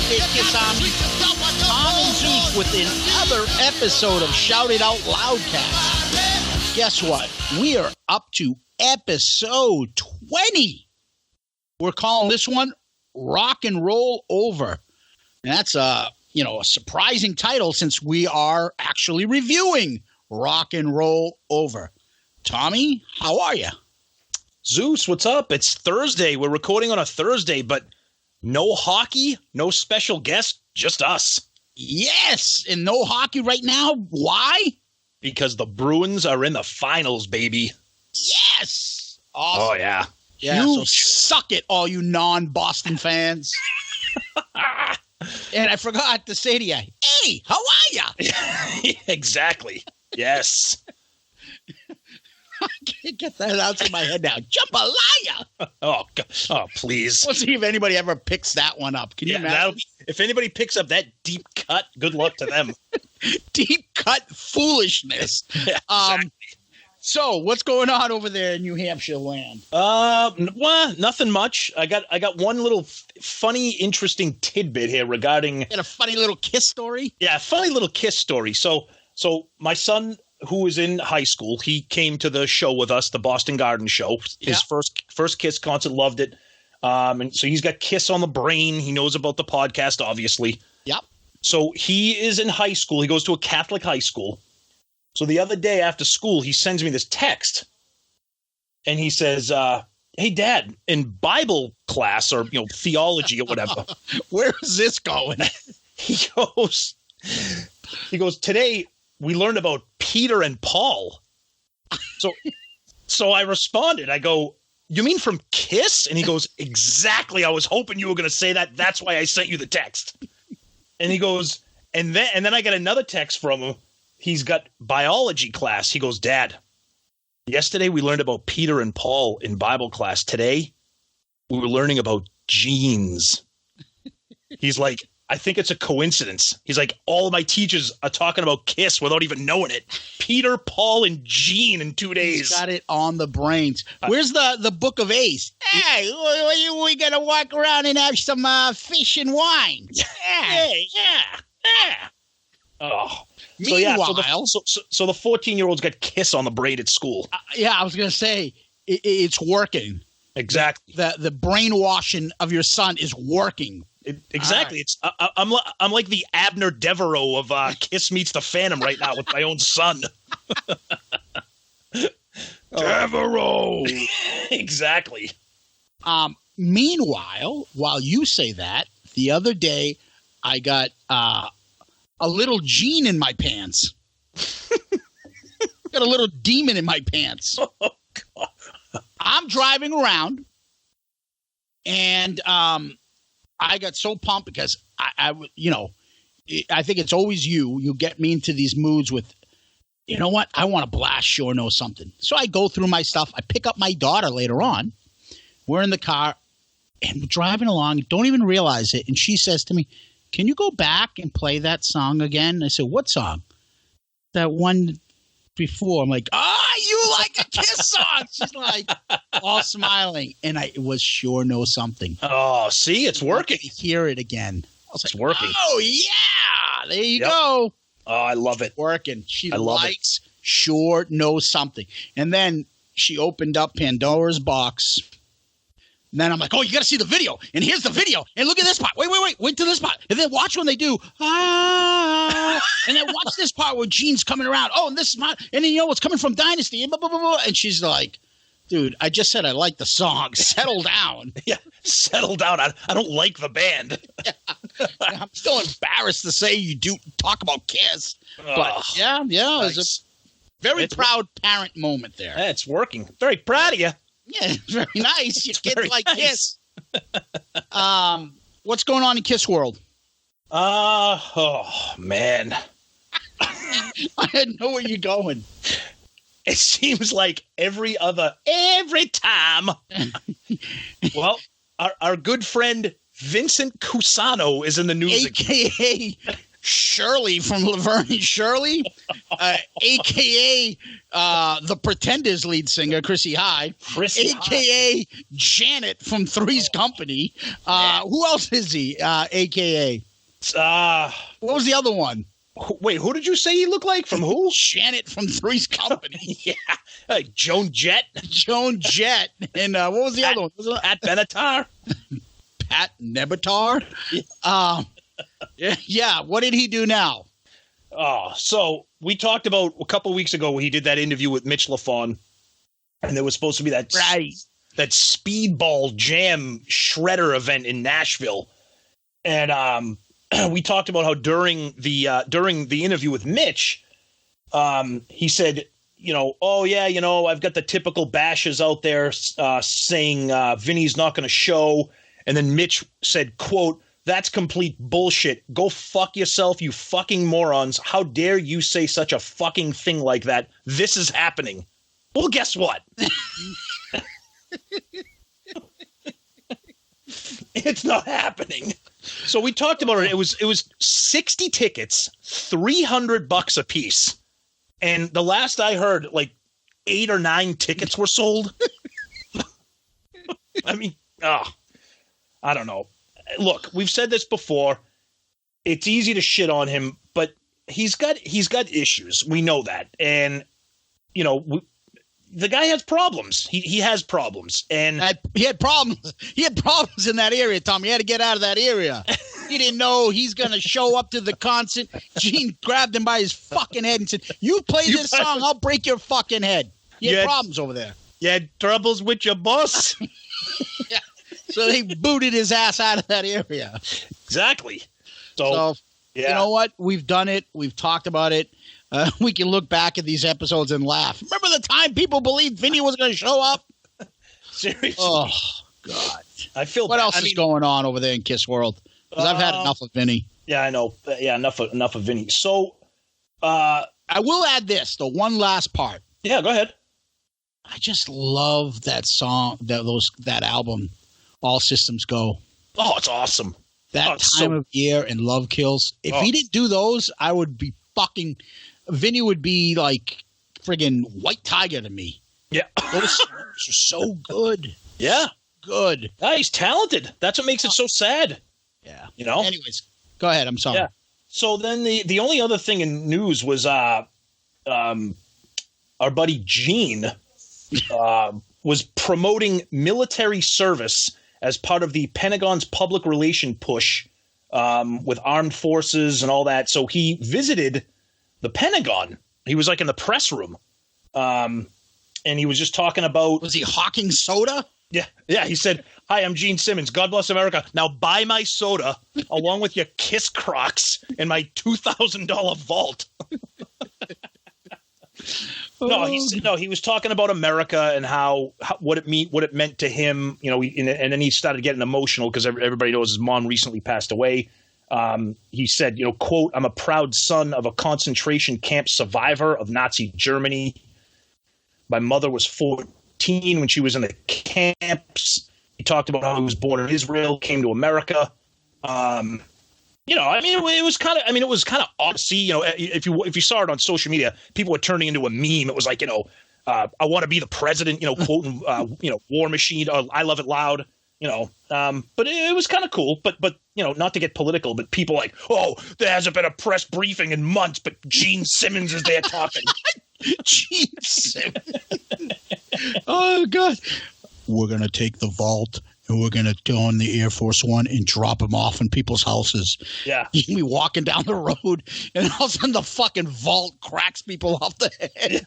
there, Kiss Army. Tom Zeus with another episode of Shout It Out Loudcast. Guess what? We are up to episode 20. We're calling this one Rock and Roll Over. And that's a surprising title since we are actually reviewing Rock and Roll Over. Tommy, how are you? Zeus, what's up? It's Thursday. We're recording on a Thursday, but no hockey, no special guest, just us. Yes, and no hockey right now. Why? Because the Bruins are in the finals, baby. Yes. Awesome. Oh, yeah. Yeah, so suck it, all you non-Boston fans. And I forgot to say to you, hey, how are ya? Exactly. Yes. I can't get that out of my head now. Jambalaya. Oh, God. Oh, please. Let's see if anybody ever picks that one up. Can you imagine? If anybody picks up that deep cut, good luck to them. Deep cut foolishness. Yeah, exactly. So, what's going on over there in New Hampshire land? Well, nothing much. I got one little funny, interesting tidbit here regarding. Got a funny little kiss story? Yeah, a funny little kiss story. So my son, who was in high school, he came to the show with us, the Boston Garden show. His first Kiss concert, loved it. And so he's got Kiss on the brain. He knows about the podcast, obviously. Yep. So he is in high school. He goes to a Catholic high school. So the other day after school, he sends me this text. And he says, hey, Dad, in Bible class or, theology or whatever. Where is this going? He goes, today we learned about Peter and Paul. So I responded. I go, you mean from Kiss? And he goes, exactly. I was hoping you were going to say that. That's why I sent you the text. And he goes, and then I got another text from him. He's got biology class. He goes, Dad, yesterday we learned about Peter and Paul in Bible class. Today we were learning about genes. He's like, I think it's a coincidence. He's like, all of my teachers are talking about Kiss without even knowing it. Peter, Paul, and Gene in 2 days. He's got it on the brains. Where's the Book of Ace? Hey, we going to walk around and have some fish and wine. Yeah. Oh. Meanwhile, so the 14-year-old's got Kiss on the brain at school. I was going to say, it's working. Exactly. The brainwashing of your son is working. Exactly. Right. I'm like the Abner Devereaux of Kiss Meets the Phantom right now with my own son. Devereaux. Exactly. Meanwhile, while you say that, the other day I got a little gene in my pants. Got a little demon in my pants. Oh, God. I'm driving around, and I got so pumped because I think it's always you get me into these moods with, you know what? I want to blast Sure Know Something. So I go through my stuff. I pick up my daughter later on. We're in the car and we're driving along. Don't even realize it. And she says to me, can you go back and play that song again? I said, what song? That one before. I'm like, you like a Kiss song. She's like all smiling. And it was Sure Know Something. Oh, see, it's working. Hear it again. It's working. Oh, yeah. There you go. Oh, I love it. Working. She likes Sure Know Something. And then she opened up Pandora's box. And then I'm like, oh, you got to see the video. And here's the video. And look at this part. Wait to this part. And then watch when they do. And then watch this part where Gene's coming around. Oh, and this is and then you know what's coming from Dynasty. And, blah, blah, blah, blah. And she's like, dude, I just said I like the song. Settle down. Yeah, settle down. I don't like the band. Yeah. I'm still embarrassed to say you do talk about Kiss. But yeah, nice. It was a very proud parent moment there. Yeah, it's working. Very proud of you. Yeah, very nice. Your kids like nice. Kiss. What's going on in Kiss world? Oh, man. I didn't know where you're going. It seems like every time. Well, our good friend Vincent Cusano is in the news AKA Shirley from Laverne and Shirley, a.k.a. The Pretenders lead singer, Chrissy Hyde, a.k.a. Janet from Three's Company. Who else is he, a.k.a.? What was the other one? Wait, who did you say he looked like? From who? Janet from Three's Company. Yeah. Joan Jett. Joan Jett. And what was the other one? Pat Benatar. Pat Nebatar. Yeah. What did he do now? Oh, so we talked about a couple of weeks ago when he did that interview with Mitch LaFon, and there was supposed to be that speedball jam shredder event in Nashville, and we talked about how during the interview with Mitch, he said, oh yeah, I've got the typical bashes out there saying Vinny's not going to show, and then Mitch said, quote, "That's complete bullshit. Go fuck yourself, you fucking morons. How dare you say such a fucking thing like that? This is happening." Well, guess what? It's not happening. So we talked about it. It was 60 tickets, $300 a piece. And the last I heard, like 8 or 9 tickets were sold. I mean, I don't know. Look, we've said this before. It's easy to shit on him, but he's got issues. We know that. And, the guy has problems. He has problems. And he had problems. He had problems in that area, Tom. He had to get out of that area. He didn't know he's going to show up to the concert. Gene grabbed him by his fucking head and said, "You play this song, I'll break your fucking head." He had problems over there. You had troubles with your boss? Yeah. So they booted his ass out of that area. Exactly. So yeah. You know what? We've done it. We've talked about it. We can look back at these episodes and laugh. Remember the time people believed Vinny was going to show up? Seriously. Oh, God. I feel what bad. else is going on over there in Kiss World? Because I've had enough of Vinny. Yeah, I know. Yeah, enough of Vinny. So, I will add this, the one last part. Yeah, go ahead. I just love that song, that album, All Systems Go. Oh, it's awesome. That time of year and Love Kills. If he didn't do those, I would be Vinny would be like friggin' White Tiger to me. Yeah. Those songs are so good. Yeah. Good. Yeah, he's talented. That's what makes it so sad. Yeah. Anyways, go ahead. I'm sorry. Yeah. So then the only other thing in news was our buddy Gene was promoting military service as part of the Pentagon's public relation push with armed forces and all that. So he visited the Pentagon. He was like in the press room. And he was just talking about... Was he hawking soda? Yeah. He said, "Hi, I'm Gene Simmons. God bless America. Now buy my soda along with your Kiss Crocs in my $2,000 vault." He was talking about America and how what it meant to him, and then he started getting emotional because everybody knows his mom recently passed away. He said, quote, "I'm a proud son of a concentration camp survivor of Nazi Germany. My mother was 14 when she was in the camps." He talked about how he was born in Israel, came to America. It was kind of odd to see, if you saw it on social media, people were turning into a meme. It was like, "I want to be the president," quoting, War Machine, "I Love It Loud," but it was kind of cool, but not to get political, but people like, "Oh, there hasn't been a press briefing in months, but Gene Simmons is there talking." Gene Simmons. Oh, God. "We're going to take the vault and we're going to go on the Air Force One and drop them off in people's houses." Yeah. You can be walking down the road and all of a sudden the fucking vault cracks people off the head.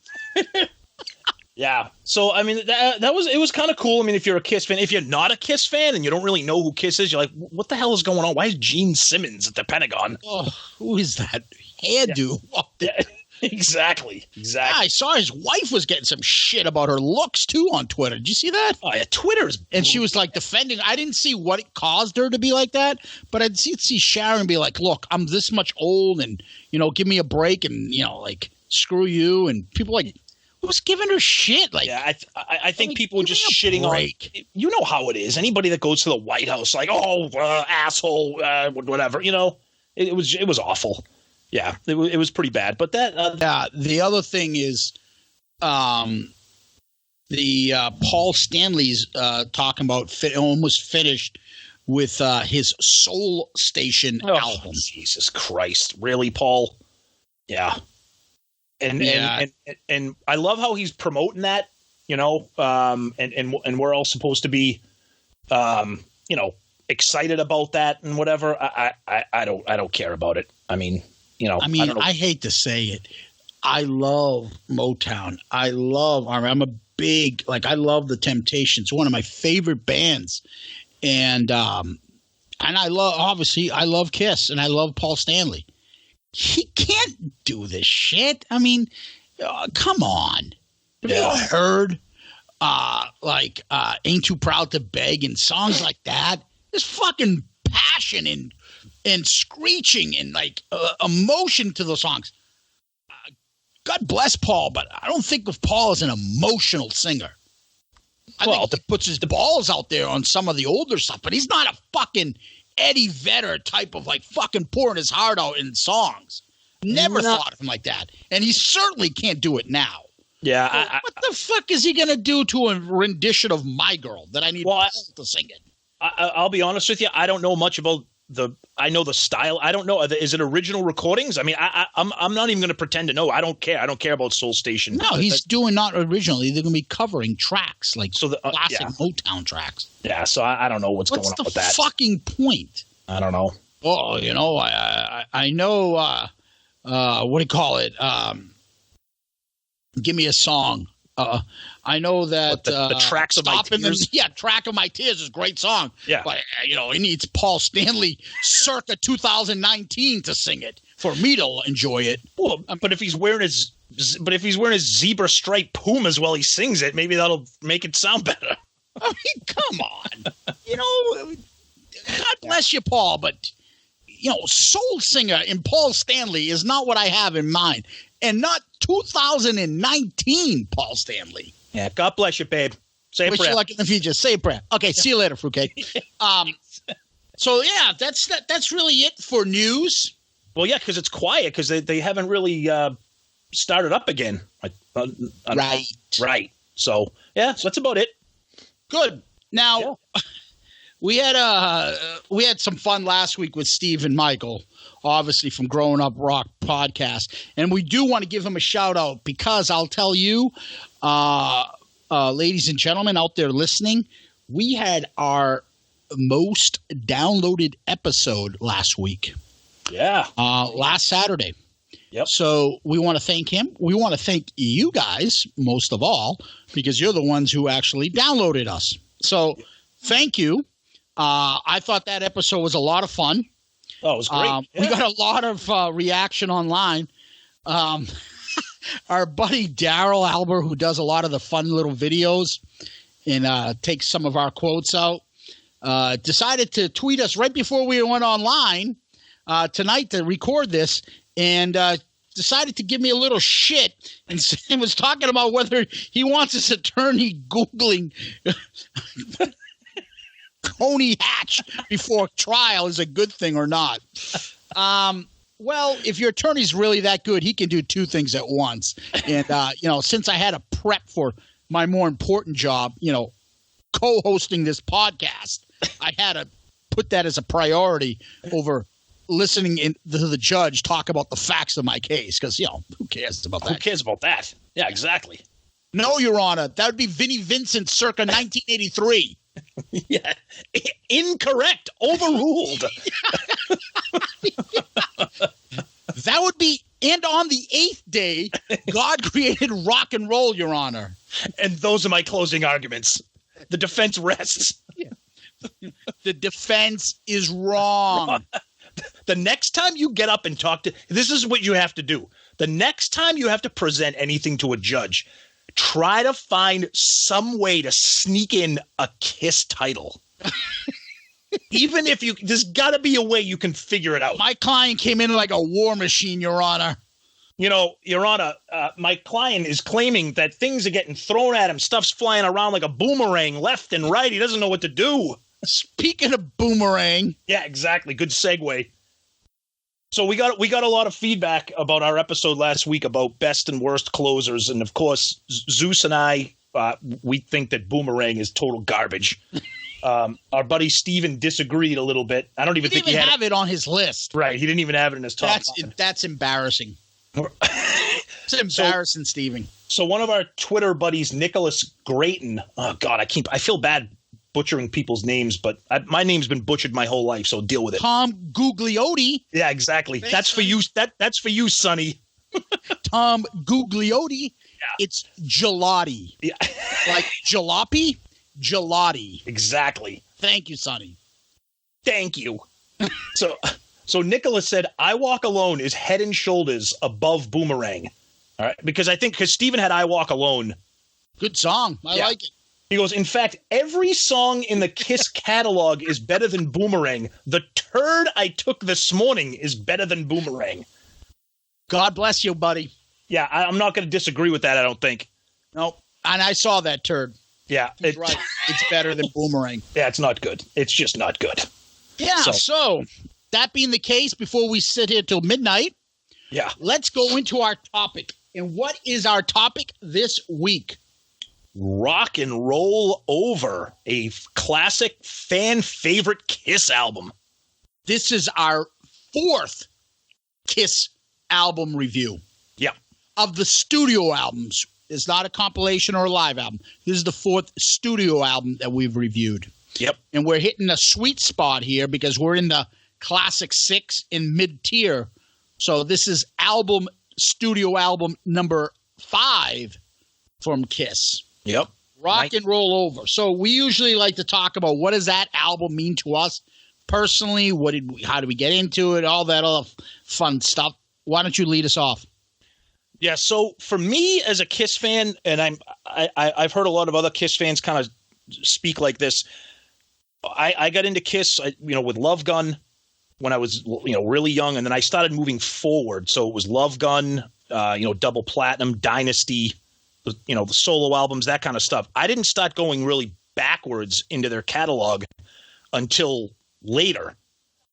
Yeah. So, I mean, it was kind of cool. I mean, if you're a Kiss fan, if you're not a Kiss fan and you don't really know who Kiss is, you're like, what the hell is going on? Why is Gene Simmons at the Pentagon? Oh, who is that hairdo? Yeah. Exactly. Yeah, I saw his wife was getting some shit about her looks too on Twitter. Did you see that? Oh yeah, Twitter's and she was like defending. I didn't see what caused her to be like that, but I'd see Sharon be like, "Look, I'm this much old, and give me a break, and like screw you." And people like, who's giving her shit? Like, yeah, I think people are just shitting on. You know how it is. Anybody that goes to the White House, like, "Oh, asshole," whatever. It was awful. Yeah, it was pretty bad. But that the other thing is, the Paul Stanley's talking about almost finished with his Soul Station album. Jesus Christ, really, Paul? Yeah. And I love how he's promoting that, and we're all supposed to be, excited about that and whatever. I don't care about it. I mean, I hate to say it. I love Motown. I'm a big, I love the Temptations, one of my favorite bands. And I love Kiss and I love Paul Stanley. He can't do this shit. I mean, come on. Have you heard Ain't Too Proud to Beg and songs like that? There's fucking passion and screeching and emotion to those songs. God bless Paul, but I don't think of Paul as an emotional singer. I think he puts his balls out there on some of the older stuff, but he's not a fucking Eddie Vedder type of fucking pouring his heart out in songs. Never thought of him like that. And he certainly can't do it now. Yeah. What the fuck is he going to do to a rendition of My Girl that I need Paul to sing it? I'll be honest with you. I don't know much about I know the style. I don't know. Is it original recordings? I mean, I'm not even going to pretend to know. I don't care. I don't care about Soul Station. No, he's doing not originally. They're going to be covering tracks classic Motown tracks. Yeah. So I don't know what's going on with that. What's the fucking point? I don't know. Oh, I know. What do you call it? Give me a song. I know that the Tracks of My Tears. Track of My Tears is a great song. Yeah, but he needs Paul Stanley circa 2019 to sing it for me to enjoy it. Well, but if he's wearing his zebra striped Pumas while he sings it, maybe that'll make it sound better. I mean, come on. God bless you, Paul, but soul singer in Paul Stanley is not what I have in mind, and not 2019 Paul Stanley. Yeah, God bless you, babe. Say a prayer. Wish you luck in the future. Say a prayer. Okay, see you later, fruitcake. So yeah, that's really it for news. Well, yeah, because it's quiet because they haven't really started up again. Right. So yeah, so that's about it. Good. Now we had some fun last week with Steve and Michael, obviously from Growing Up Rock podcast, and we do want to give him a shout out because I'll tell you. Ladies and gentlemen out there listening, we had our most downloaded episode last week. Yeah. Last Saturday. Yep. So we want to thank him. We want to thank you guys most of all because you're the ones who actually downloaded us. So thank you. I thought that episode was a lot of fun. Oh, it was great. We got a lot of reaction online. Our buddy Daryl Albert, who does a lot of the fun little videos and takes some of our quotes out, decided to tweet us right before we went online tonight to record this and decided to give me a little shit and was talking about whether he wants his attorney Googling Coney Hatch before trial is a good thing or not. Well, if your attorney's really that good, he can do two things at once. And, since I had to prep for my more important job, co-hosting this podcast, I had to put that as a priority over listening to the judge talk about the facts of my case. Because, who cares about that? Who cares about that? Yeah, exactly. No, Your Honor. That would be Vinnie Vincent circa 1983. Yeah. Incorrect. Overruled. That would be, and on the 8th day, God created rock and roll, Your Honor. And those are my closing arguments. The defense rests. The defense is wrong. The next time you get up and talk this is what you have to do. The next time you have to present anything to a judge, try to find some way to sneak in a Kiss title. Even if there's got to be a way you can figure it out. My client came in like a war machine, Your Honor. Your Honor, my client is claiming that things are getting thrown at him. Stuff's flying around like a boomerang left and right. He doesn't know what to do. Speaking of boomerang. Yeah, exactly. Good segue. So we got a lot of feedback about our episode last week about best and worst closers, and of course, Zeus and I, we think that Boomerang is total garbage. Our buddy Steven disagreed a little bit. I don't even think he had have it on his list. Right, he didn't even have it in his top. That's embarrassing. It's embarrassing, Steven. So one of our Twitter buddies, Nicholas Grayton. Oh God, I feel bad butchering people's names, but my name's been butchered my whole life, so deal with it. Tom Gugliotti. Yeah, exactly. Thanks, that's for you. That's for you, Sonny. Tom Gugliotti. Yeah. It's gelati. Yeah. Like jalopy, gelati. Exactly. Thank you, Sonny. Thank you. So Nicholas said, "I Walk Alone" is head and shoulders above Boomerang. All right, because Steven had "I Walk Alone." Good song. I like it. He goes, in fact, every song in the Kiss catalog is better than Boomerang. The turd I took this morning is better than Boomerang. God bless you, buddy. Yeah, I'm not going to disagree with that, I don't think. No, and I saw that turd. Yeah. He's right. It's better than Boomerang. Yeah, it's not good. It's just not good. Yeah, so that being the case, before we sit here till midnight, let's go into our topic. And what is our topic this week? Rock and Roll Over, a classic fan favorite Kiss album. This is our fourth Kiss album review. Yeah. Of the studio albums. It's not a compilation or a live album. This is the fourth studio album that we've reviewed. Yep. And we're hitting a sweet spot here because we're in the classic 6 in mid-tier. So this is studio album number 5 from Kiss. Yep. Rock and Roll Over. So we usually like to talk about what does that album mean to us personally? How did we get into it? All that other fun stuff. Why don't you lead us off? Yeah. So for me as a Kiss fan, and I've heard a lot of other Kiss fans kind of speak like this. I got into Kiss, with Love Gun when I was, really young, and then I started moving forward. So it was Love Gun, Double Platinum, Dynasty. The solo albums, that kind of stuff. I didn't start going really backwards into their catalog until later.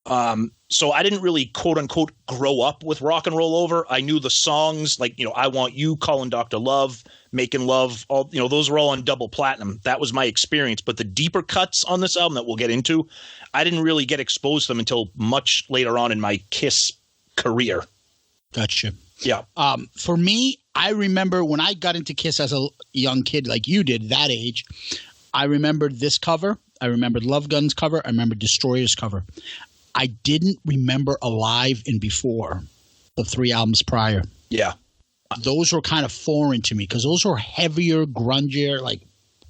So I didn't really, quote unquote, grow up with Rock and Roll Over. I knew the songs like, I Want You, Calling Dr. Love, Making Love, all, those were all on Double Platinum. That was my experience. But the deeper cuts on this album that we'll get into, I didn't really get exposed to them until much later on in my Kiss career. Gotcha. Yeah. For me, I remember when I got into Kiss as a young kid, like you did, that age, I remembered this cover. I remembered Love Gun's cover. I remembered Destroyer's cover. I didn't remember Alive and Before, the 3 albums prior. Yeah. Those were kind of foreign to me because those were heavier, grungier, like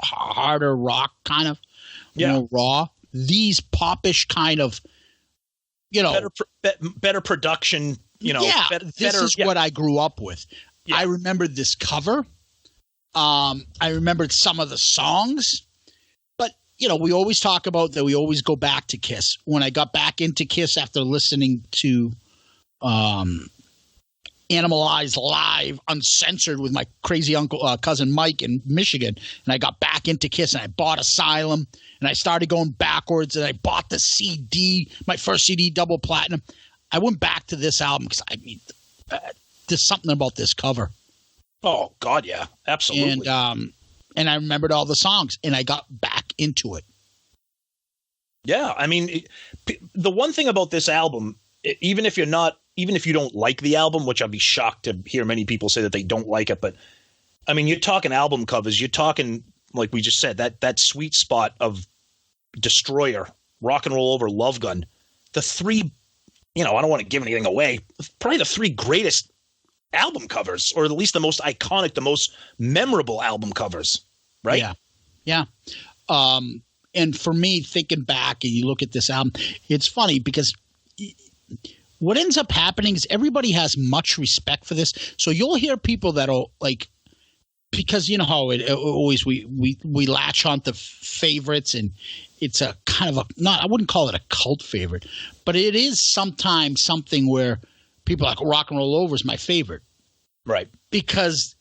harder rock kind of, more raw. These popish kind of, better production. This is what I grew up with. Yeah. I remembered this cover. I remembered some of the songs. But, we always talk about that we always go back to Kiss. When I got back into Kiss after listening to Animalized live, uncensored with my crazy cousin Mike in Michigan, and I got back into Kiss and I bought Asylum and I started going backwards and I bought the CD, my first CD, Double Platinum. I went back to this album because there's something about this cover. Oh God, yeah, absolutely. And I remembered all the songs, and I got back into it. Yeah, I mean, the one thing about this album, even if you don't like the album, which I'd be shocked to hear many people say that they don't like it, but I mean, you're talking album covers, you're talking like we just said that sweet spot of Destroyer, Rock and Roll Over, Love Gun, the 3. I don't want to give anything away. Probably the 3 greatest album covers, or at least the most iconic, the most memorable album covers, right? Yeah. And for me, thinking back and you look at this album, it's funny because what ends up happening is everybody has much respect for this. So you'll hear people that'll like, because you know how it always we latch on to favorites, and it's a kind of I wouldn't call it a cult favorite, but it is sometimes something where people are like Rock and Roll Over is my favorite. Right. Because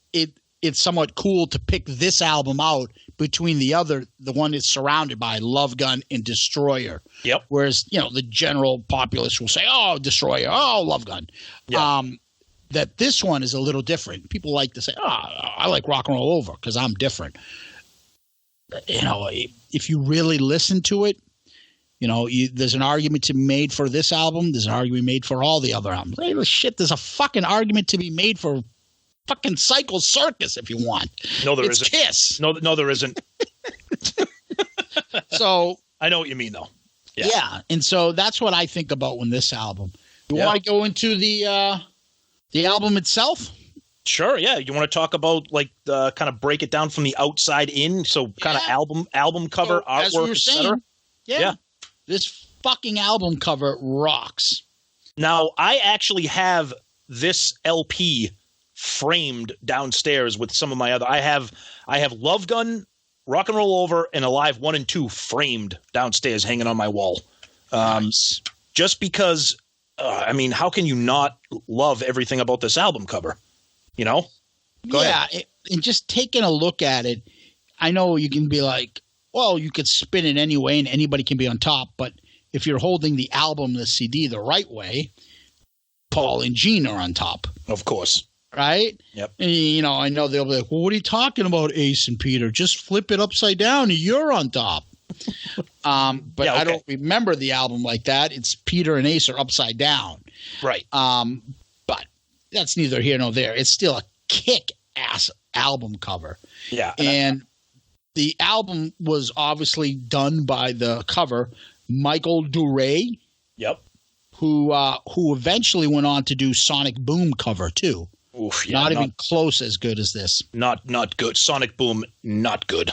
it's somewhat cool to pick this album out between the one that's surrounded by Love Gun and Destroyer. Yep. Whereas, the general populace will say, oh, Destroyer, oh, Love Gun. Yeah. That this one is a little different. People like to say, oh, I like Rock and Roll Over because I'm different. If you really listen to it, there's an argument to be made for this album. There's an argument made for all the other albums. Hey, shit, there's a fucking argument to be made for fucking Cycle Circus if you want. No, there it's isn't. Kiss. No, there isn't. So I know what you mean, though. Yeah, and so that's what I think about when this album. You want to go into the album itself? Sure, yeah. You want to talk about kind of break it down from the outside in, so kind of album cover, artwork, etc. Yeah. This fucking album cover rocks. Now, I actually have this LP framed downstairs with some of my other. I have Love Gun, Rock and Roll Over, and Alive 1 and 2 framed downstairs, hanging on my wall. Nice. Just because, how can you not love everything about this album cover? Go ahead. And just taking a look at it, I know you can be like, well, you could spin it any way and anybody can be on top, but if you're holding the album, the CD, the right way, Paul and Gene are on top. Of course. Right? Yep. And, I know they'll be like, well, what are you talking about, Ace and Peter? Just flip it upside down and you're on top. But I don't remember the album like that. It's Peter and Ace are upside down. Right. But that's neither here nor there. It's still a kick-ass album cover. Yeah. And the album was obviously done by the cover, Michael Duray. Yep. Who eventually went on to do Sonic Boom cover too. Oof, yeah, not even close as good as this. Not good. Sonic Boom, not good.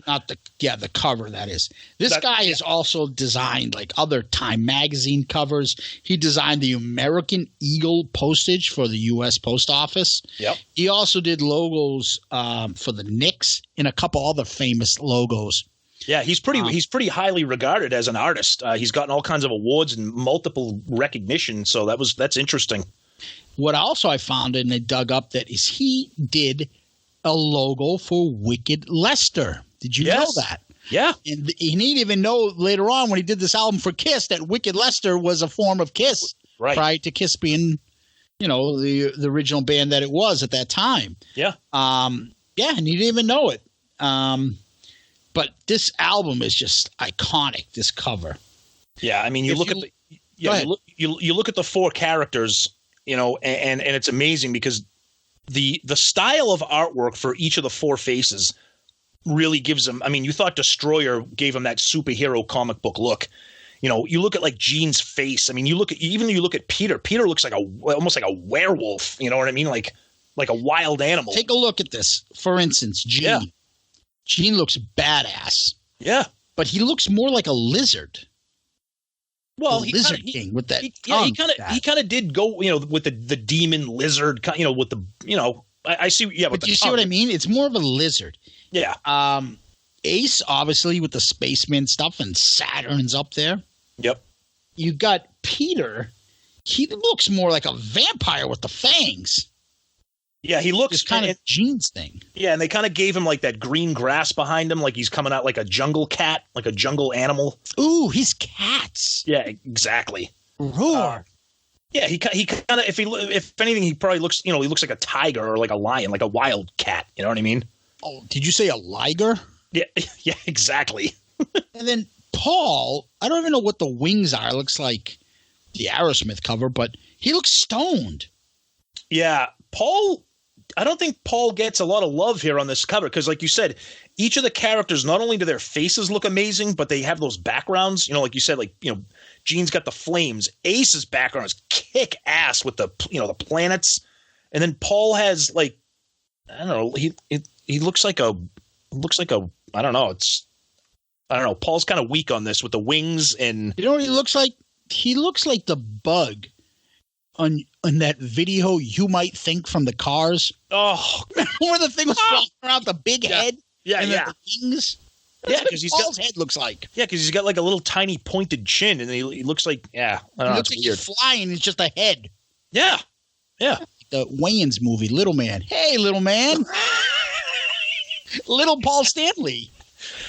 Not the cover, that is. This guy has also designed other Time magazine covers. He designed the American Eagle postage for the U.S. Post Office. Yep. He also did logos for the Knicks and a couple other famous logos. Yeah, he's pretty highly regarded as an artist. He's gotten all kinds of awards and multiple recognition, so that's interesting. What also I found and I dug up that is he did a logo for Wicked Lester. Did you know that? Yeah. And he didn't even know later on when he did this album for Kiss that Wicked Lester was a form of Kiss. Right. Prior to Kiss being, the original band that it was at that time. Yeah. And he didn't even know it. But this album is just iconic, this cover. Yeah, you look at the four characters, and it's amazing because the style of artwork for each of the four faces really gives them. You thought Destroyer gave him that superhero comic book look. You look at Gene's face. You look at Peter. Peter looks almost like a werewolf. You know what I mean? Like a wild animal. Take a look at this. For instance, Gene. Yeah. Gene looks badass. Yeah. But he looks more like a lizard. Well, Lizard King with that. He kind of did go, with the demon lizard, with the, I see. Yeah. But do you see what I mean? It's more of a lizard. Yeah. Ace, obviously, with the spaceman stuff and Saturn's up there. Yep. You got Peter. He looks more like a vampire with the fangs. Yeah, he looks kind of Gene's thing. Yeah, and they kind of gave him that green grass behind him, like he's coming out like a jungle cat, like a jungle animal. Ooh, he's cats. Yeah, exactly. Roar. Yeah, he kind of if anything, he probably looks he looks like a tiger or like a lion, like a wild cat. You know what I mean? Oh, did you say a liger? Yeah, yeah, exactly. And then Paul, I don't even know what the wings are. It looks like the Aerosmith cover, but he looks stoned. Yeah, Paul. I don't think Paul gets a lot of love here on this cover because, like you said, each of the characters, not only do their faces look amazing, but they have those backgrounds. Like you said, Gene's got the flames. Ace's background is kick ass with the the planets, and then Paul has I don't know. He looks like a I don't know. I don't know. Paul's kind of weak on this with the wings and what he looks like? He looks like the bug on that video You Might Think from the Cars. Oh, where the thing was flying around the big head? Yeah, and yeah. The wings. Yeah, because Paul's head looks like. Yeah, because he's got a little tiny pointed chin, and he looks like I don't know. Looks like weird. He's flying. It's just a head. Yeah, yeah. the Wayans movie, Little Man. Hey, little man. Little Paul Stanley.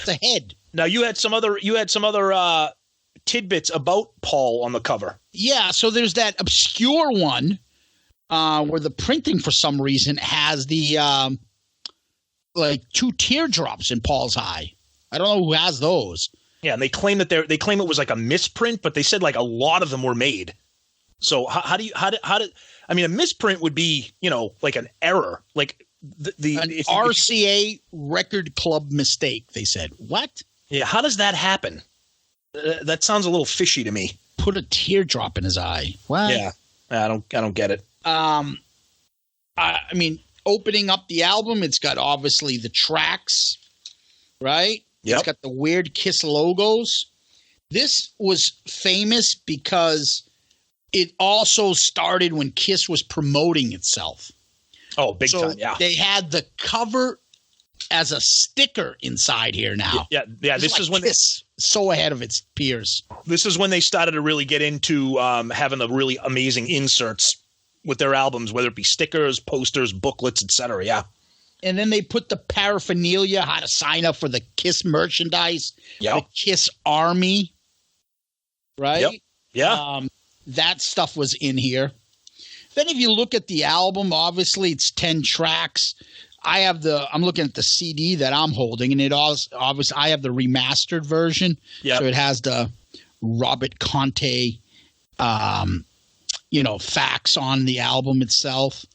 It's a head. Now you had some other tidbits about Paul on the cover. Yeah, so there's that obscure one where the printing for some reason has the like 2 teardrops in Paul's eye. I don't know who has those. Yeah, and they claim that they claim it was like a misprint, but they said like a lot of them were made. So how did I mean, a misprint would be, like an error, like an RCA Record Club mistake. They said what? Yeah, how does that happen? That sounds a little fishy to me. Put a teardrop in his eye. What? Yeah, I don't get it. I mean, opening up the album, it's got obviously the tracks, right? Yep. It's got the weird Kiss logos. This was famous because it also started when Kiss was promoting itself. Oh, big time, yeah. They had the cover as a sticker inside here now. Yeah. This is when Kiss so ahead of its peers. This is when they started to really get into having the really amazing inserts with their albums, whether it be stickers, posters, booklets, etc. Yeah. And then they put the paraphernalia, how to sign up for the Kiss merchandise, the Kiss Army, right? Yep. Yeah. That stuff was in here. Then if you look at the album, obviously it's 10 tracks. I'm looking at the CD that I'm holding, and it also obviously I have the remastered version. Yep. So it has the Robert Conte, facts on the album itself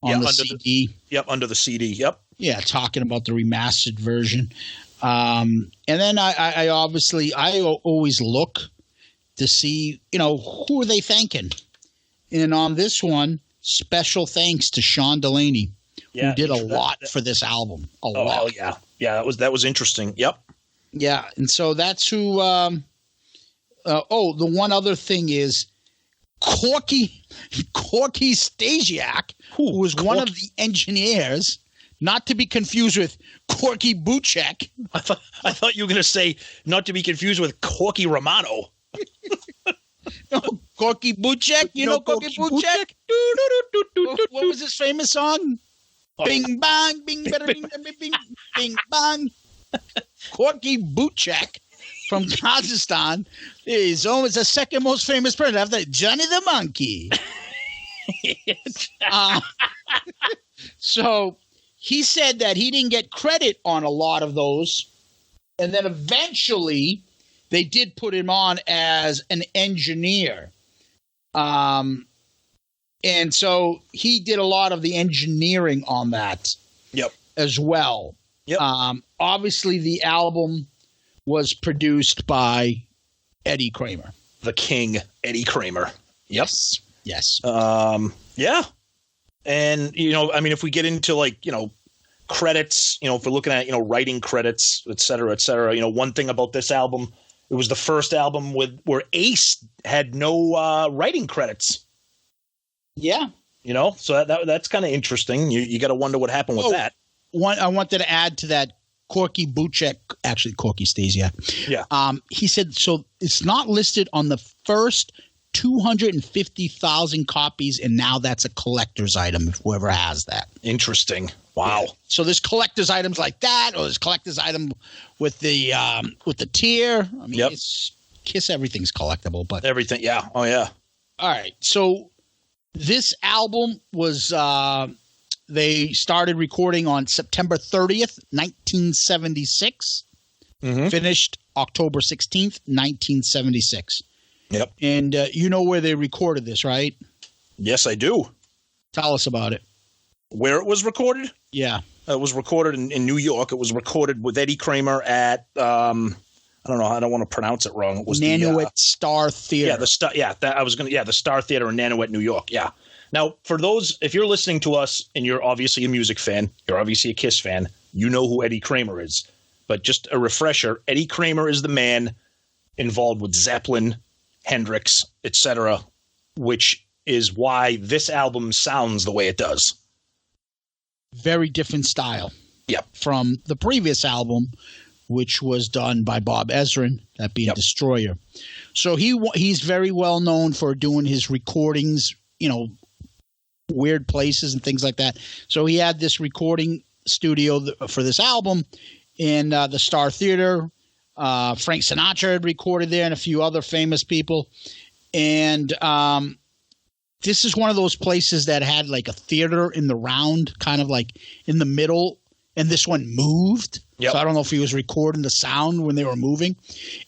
on the CD. Under the CD. Yep. Yeah, talking about the remastered version. And then I obviously always look to see, who are they thanking? And on this one, special thanks to Sean Delaney, who did a lot for this album. A lot. Oh, yeah. Yeah, that was interesting. Yep. Yeah, and so that's who the one other thing is Corky Stasiak, who was one of the engineers, not to be confused with Corky Buchek. I thought you were going to say not to be confused with Corky Romano. No, Corky Buchek. You know Corky Buchek? What was his famous song? Bing bang, bing bada bing bing bing bing bang. Corky Buchek from Kazakhstan is almost the second most famous person after Johnny the Monkey. So he said that he didn't get credit on a lot of those, and then eventually they did put him on as an engineer. And so he did a lot of the engineering on that as well. Yep. Obviously, the album was produced by Eddie Kramer. The King, Eddie Kramer. Yep. Yes. Yeah. And, if we get into credits, if we're looking at, writing credits, et cetera, one thing about this album, it was the first album where Ace had no writing credits. Yeah. So that's kind of interesting. You got to wonder what happened with that. I wanted to add to that Corky Buchek, actually Corky Stasiak. Yeah. He said, so it's not listed on the first 250,000 copies, and now that's a collector's item if whoever has that. Interesting. Wow. Yeah. So there's collector's items like that, or there's collector's item with the tier. I mean, it's Kiss, everything's collectible, but everything. Yeah. Oh yeah. All right. So this album was they started recording on September 30th, 1976. Mm-hmm. Finished October 16th, 1976. Yep. And you know where they recorded this, right? Yes, I do. Tell us about it. Where it was recorded? Yeah. It was recorded in New York. It was recorded with Eddie Kramer at I don't know. I don't want to pronounce it wrong. It was Nanuet Star Theater. Yeah, the Star Theater in Nanuet, New York. Yeah. Now, for those, if you're listening to us and you're obviously a music fan, you're obviously a Kiss fan, you know who Eddie Kramer is. But just a refresher, Eddie Kramer is the man involved with Zeppelin, Hendrix, etc., which is why this album sounds the way it does. Very different style. Yep. From the previous album, which was done by Bob Ezrin, that being Destroyer. So he's very well known for doing his recordings, weird places and things like that. So he had this recording studio for this album in the Star Theater. Frank Sinatra had recorded there and a few other famous people. And this is one of those places that had like a theater in the round, kind of like in the middle. And this one moved. Yep. So I don't know if he was recording the sound when they were moving.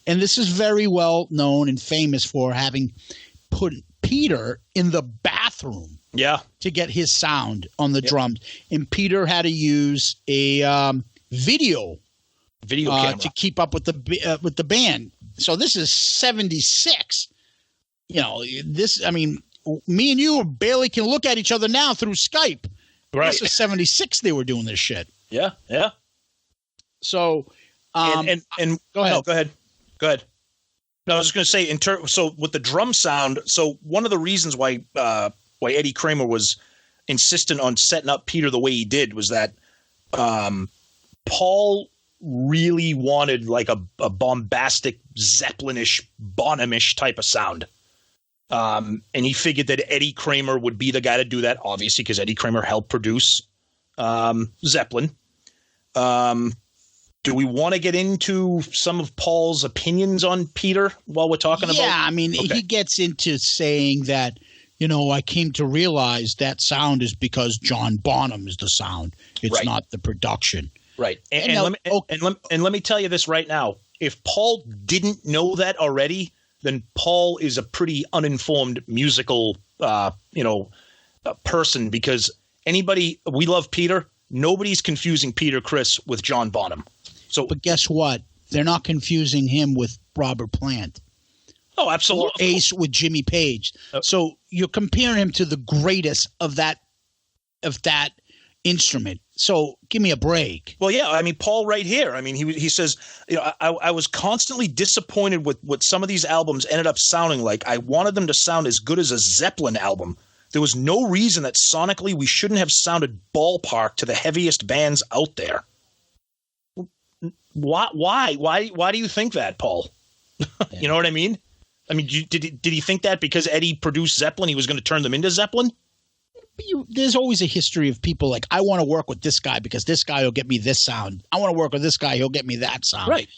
And this is very well known and famous for having put Peter in the bathroom to get his sound on the drums. And Peter had to use a video camera to keep up with the band. So this is 76. You know, me and you barely can look at each other now through Skype. Right. This is 76 they were doing this shit. Yeah, yeah. So and go ahead. No, go ahead. No, I was just going to say so with the drum sound, so one of the reasons why Eddie Kramer was insistent on setting up Peter the way he did was that Paul really wanted like a bombastic Zeppelin-ish, Bonham-ish type of sound. And he figured that Eddie Kramer would be the guy to do that, obviously, because Eddie Kramer helped produce Zeppelin. Do we want to get into some of Paul's opinions on Peter while we're talking about? Yeah, I mean, he gets into saying that, you know, I came to realize that sound is because John Bonham is the sound. It's not the production. Right. And let me tell you this right now. If Paul didn't know that already, then Paul is a pretty uninformed musical, person, because we love Peter. Nobody's confusing Peter Criss with John Bonham. But guess what? They're not confusing him with Robert Plant. Oh, absolutely. Or Ace with Jimmy Page. So you're comparing him to the greatest of that instrument. So give me a break. Well, yeah. I mean, Paul right here. I mean, he says, you know, I was constantly disappointed with what some of these albums ended up sounding like. I wanted them to sound as good as a Zeppelin album. There was no reason that sonically we shouldn't have sounded ballpark to the heaviest bands out there. Why do you think that, Paul? You know what I mean? I mean, did he think that because Eddie produced Zeppelin, he was going to turn them into Zeppelin? There's always a history of people like, I want to work with this guy because this guy will get me this sound. I want to work with this guy. He'll get me that sound. Right.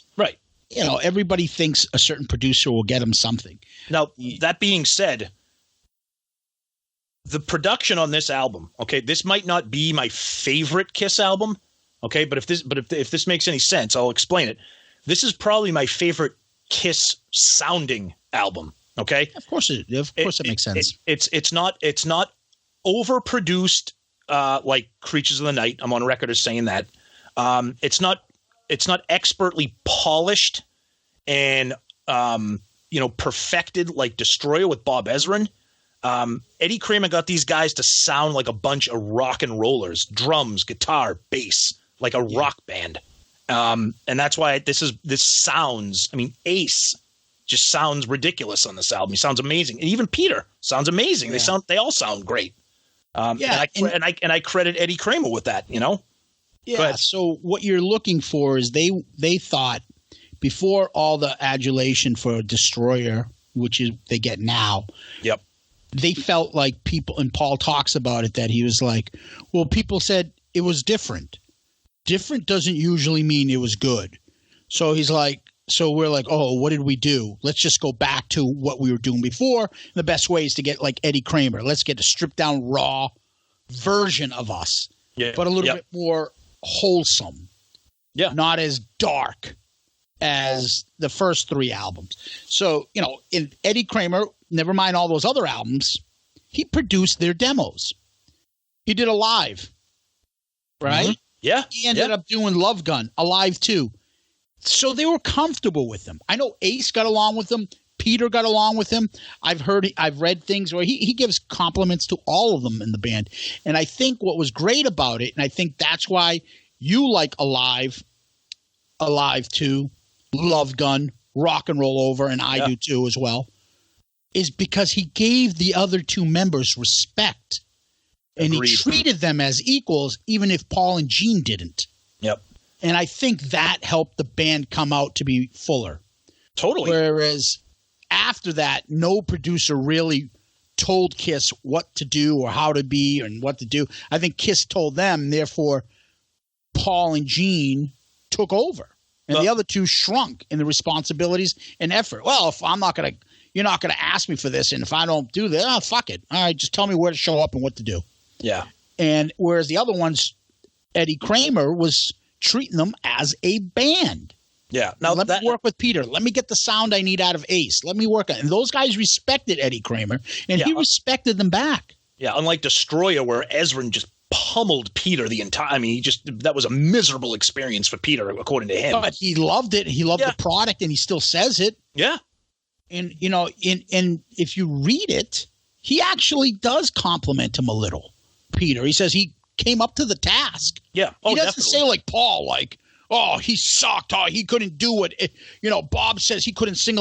You know, everybody thinks a certain producer will get him something. Now, that being said, the production on this album, okay, this might not be my favorite Kiss album, okay, but if this makes any sense, I'll explain it. This is probably my favorite Kiss sounding album, okay? Of course it makes sense. It's not overproduced like Creatures of the Night. I'm on record as saying that. It's not expertly polished and perfected like Destroyer with Bob Ezrin. Eddie Kramer got these guys to sound like a bunch of rock and rollers, drums, guitar, bass, like a rock band. And that's why this sounds, I mean, Ace just sounds ridiculous on this album. He sounds amazing. And even Peter sounds amazing. Yeah. They all sound great. And I credit Eddie Kramer with that, you know? Yeah. So what you're looking for is they thought before all the adulation for Destroyer, which is they get now. Yep. They felt like people, and Paul talks about it, that he was like, well, people said it was different. Different doesn't usually mean it was good. So he's like, so we're like, oh, what did we do? Let's just go back to what we were doing before. The best way is to get like Eddie Kramer. Let's get a stripped down raw version of us, but a little bit more wholesome. Yeah. Not as dark as the first three albums. So, you know, in Eddie Kramer, never mind all those other albums, he produced their demos. He did a live, right? Mm-hmm. Yeah. He ended up doing Love Gun, a live too. So they were comfortable with him. I know Ace got along with him. Peter got along with him. I've read things where he gives compliments to all of them in the band. And I think what was great about it, and I think that's why you like Alive 2, Love Gun, Rock and Roll Over, and I do too as well, is because he gave the other two members respect. And Agreed. He treated them as equals, even if Paul and Gene didn't. Yep. And I think that helped the band come out to be fuller. Totally. Whereas after that, no producer really told Kiss what to do or how to be and what to do. I think Kiss told them, therefore Paul and Gene took over. And the other two shrunk in the responsibilities and effort. Well, if you're not going to ask me for this, and if I don't do that, fuck it. All right, just tell me where to show up and what to do. Yeah. And whereas the other ones, Eddie Kramer was treating them as a band. Yeah. Now let me work with Peter. Let me get the sound I need out of Ace. Let me work on it. And those guys respected Eddie Kramer, and he respected them back. Yeah, unlike Destroyer, where Ezrin just pummeled Peter the entire. I mean, that was a miserable experience for Peter, according to him. But he loved it. He loved the product, and he still says it. Yeah. And and if you read it, he actually does compliment him a little. Peter, he says he came up to the task. Yeah. He doesn't say like Paul, like, oh, he sucked. Oh, he couldn't do it. Bob says he couldn't sing.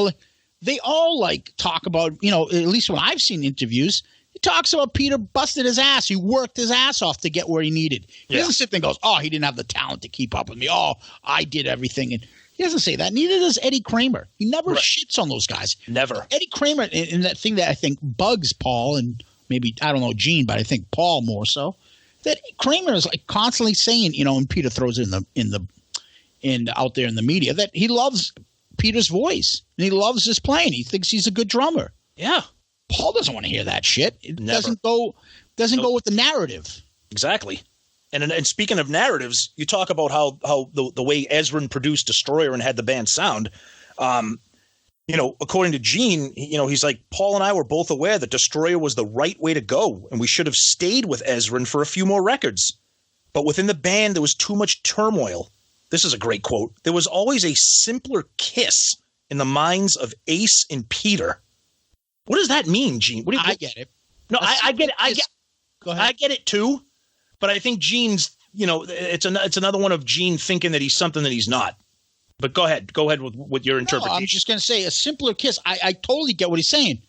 They all like talk about, at least when I've seen interviews, he talks about Peter busted his ass. He worked his ass off to get where he needed. He doesn't sit there and goes, oh, he didn't have the talent to keep up with me. Oh, I did everything. And he doesn't say that. Neither does Eddie Kramer. He never shits on those guys. Never. Eddie Kramer, and that thing that I think bugs Paul and maybe, I don't know, Gene, but I think Paul more so, that Kramer is like constantly saying, and Peter throws it in out there in the media, that he loves Peter's voice and he loves his playing. He thinks he's a good drummer. Yeah. Paul doesn't want to hear that shit. It Never. doesn't go with the narrative. Exactly. And speaking of narratives, you talk about how the way Ezrin produced Destroyer and had the band sound. According to Gene, he's like, Paul and I were both aware that Destroyer was the right way to go, and we should have stayed with Ezrin for a few more records. But within the band, there was too much turmoil. This is a great quote. There was always a simpler Kiss in the minds of Ace and Peter. What does that mean, Gene? I get it. No, I get it. Go ahead. I get it too. But I think Gene's, it's another one of Gene thinking that he's something that he's not. But go ahead with your interpretation. I'm just going to say a simpler Kiss. I totally get what he's saying.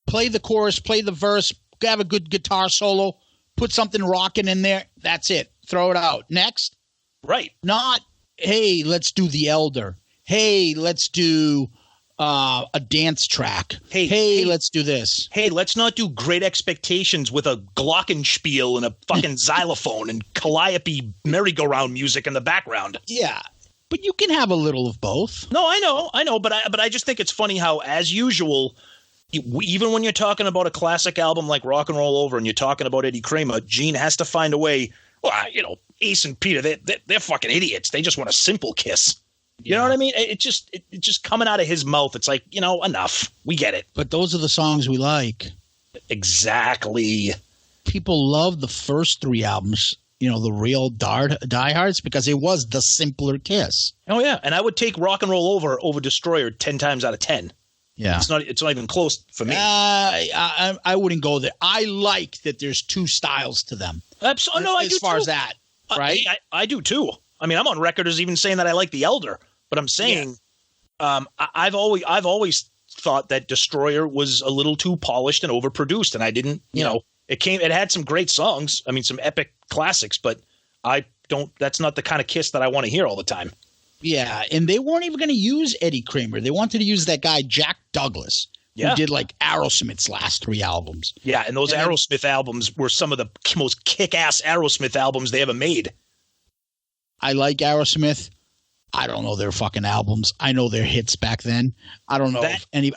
Play the chorus, play the verse, have a good guitar solo, put something rocking in there. That's it. Throw it out. Next. Right. Not, hey, let's do The Elder. Hey, let's do a dance track. Hey, let's do this. Hey, let's not do Great Expectations with a glockenspiel and a fucking xylophone and calliope merry-go-round music in the background. Yeah, but you can have a little of both. No, I know, but I just think it's funny how, as usual, even when you're talking about a classic album like Rock and Roll Over and you're talking about Eddie Kramer, Gene has to find a way. Well, Ace and Peter, they're fucking idiots. They just want a simple Kiss. You know what I mean? It's just coming out of his mouth. It's like, enough. We get it. But those are the songs we like. Exactly. People love the first three albums, the real diehards, because it was the simpler Kiss. Oh, yeah. And I would take Rock and Roll Over Destroyer 10 times out of 10. Yeah. It's not even close for me. I wouldn't go there. I like that there's two styles to them. Absolutely. No, I do as far too. as that, right? I do too. I mean, I'm on record as even saying that I like The Elder, but I'm saying I've always thought that Destroyer was a little too polished and overproduced, and I didn't. It had some great songs. I mean, some epic classics, but that's not the kind of Kiss that I want to hear all the time. Yeah, and they weren't even going to use Eddie Kramer. They wanted to use that guy Jack Douglas, who did like Aerosmith's last three albums. Yeah, and those Aerosmith albums were some of the most kick-ass Aerosmith albums they ever made. I like Aerosmith. I don't know their fucking albums. I know their hits back then. I don't know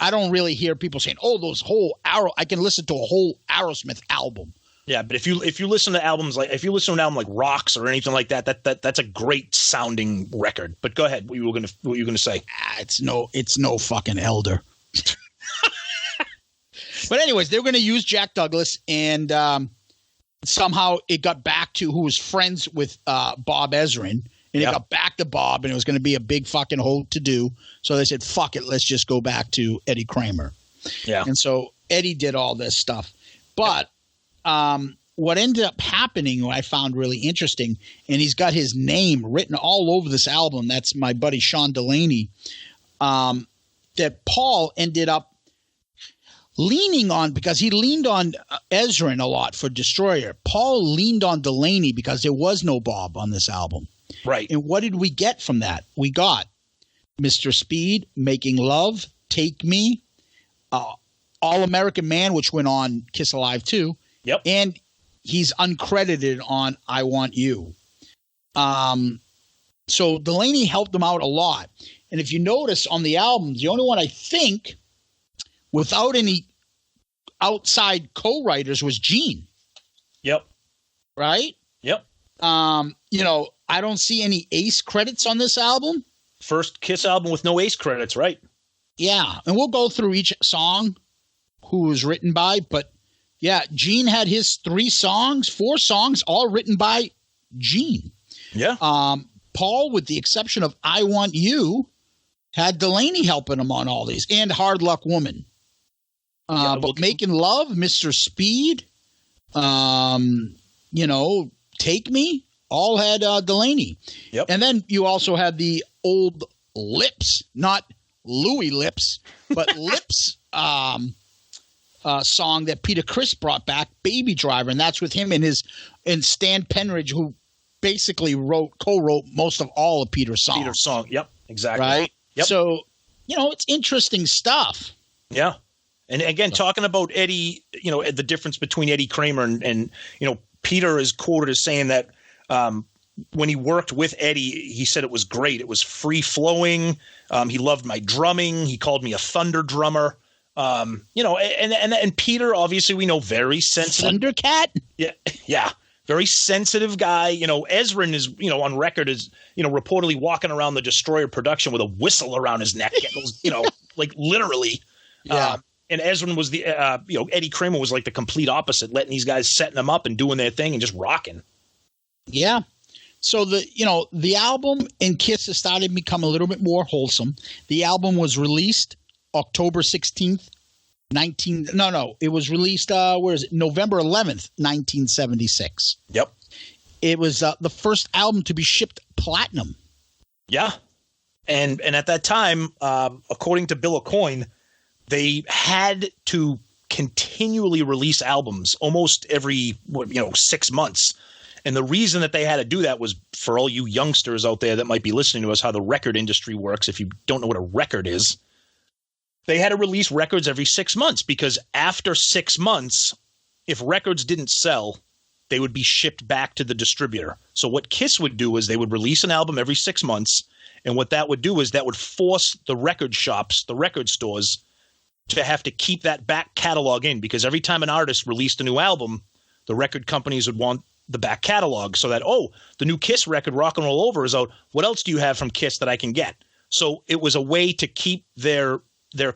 I don't really hear people saying, "Oh, those whole I can listen to a whole Aerosmith album." Yeah, but if you listen to albums to an album like Rocks or anything like that's a great sounding record. But go ahead. What you were gonna say? It's no fucking Elder. But anyways, they were going to use Jack Douglas, and somehow it got back to who was friends with Bob Ezrin, and it got back to Bob, and it was going to be a big fucking whole to do. So they said, "Fuck it, let's just go back to Eddie Kramer." Yeah, and so Eddie did all this stuff, but what ended up happening, what I found really interesting, and he's got his name written all over this album. That's my buddy Sean Delaney. That Paul ended up leaning on, because he leaned on Ezrin a lot for Destroyer. Paul leaned on Delaney because there was no Bob on this album. Right. And what did we get from that? We got Mr. Speed, Making Love, Take Me, All American Man, which went on Kiss Alive too. Yep. And he's uncredited on I Want You. So Delaney helped him out a lot. And if you notice on the album, the only one I think without any outside co-writers was Gene. Yep. Right? Yep. I don't see any Ace credits on this album. First Kiss album with no Ace credits, right? Yeah. And we'll go through each song, who was written by. But, yeah, Gene had his 4 songs, all written by Gene. Yeah. Paul, with the exception of I Want You, had Delaney helping him on all these. And Hard Luck Woman. But Making Love, Mr. Speed, Take Me, all had Delaney. Yep. And then you also had the old Lips, not Louis Lips, but Lips song that Peter Criss brought back, Baby Driver, and that's with him and Stan Penridge, who basically co-wrote most of all of Peter's songs. Peter's song, yep, exactly. Right? Yep. So, it's interesting stuff. Yeah. And again, talking about Eddie, the difference between Eddie Kramer and Peter is quoted as saying that when he worked with Eddie, he said it was great. It was free flowing. He loved my drumming. He called me a thunder drummer. And Peter, obviously, we know, very sensitive. Thundercat? Yeah. Very sensitive guy. Ezrin is, on record is, reportedly walking around the Destroyer production with a whistle around his neck. Like literally. Yeah. And Ezrin was Eddie Kramer was like the complete opposite, letting these guys setting them up and doing their thing and just rocking. Yeah. So the album and Kiss has started to become a little bit more wholesome. The album was released October 16th, it was released, November 11th, 1976. Yep. It was the first album to be shipped platinum. Yeah. And at that time, according to Bill O'Coin, they had to continually release albums almost every 6 months. And the reason that they had to do that was for all you youngsters out there that might be listening to us, how the record industry works. If you don't know what a record is, they had to release records every 6 months because after 6 months, if records didn't sell, they would be shipped back to the distributor. So what Kiss would do is they would release an album every 6 months. And what that would do is that would force the record shops, the record stores, to have to keep that back catalog in, because every time an artist released a new album, the record companies would want the back catalog so that, the new Kiss record, Rock and Roll Over, is out. What else do you have from Kiss that I can get? So it was a way to keep their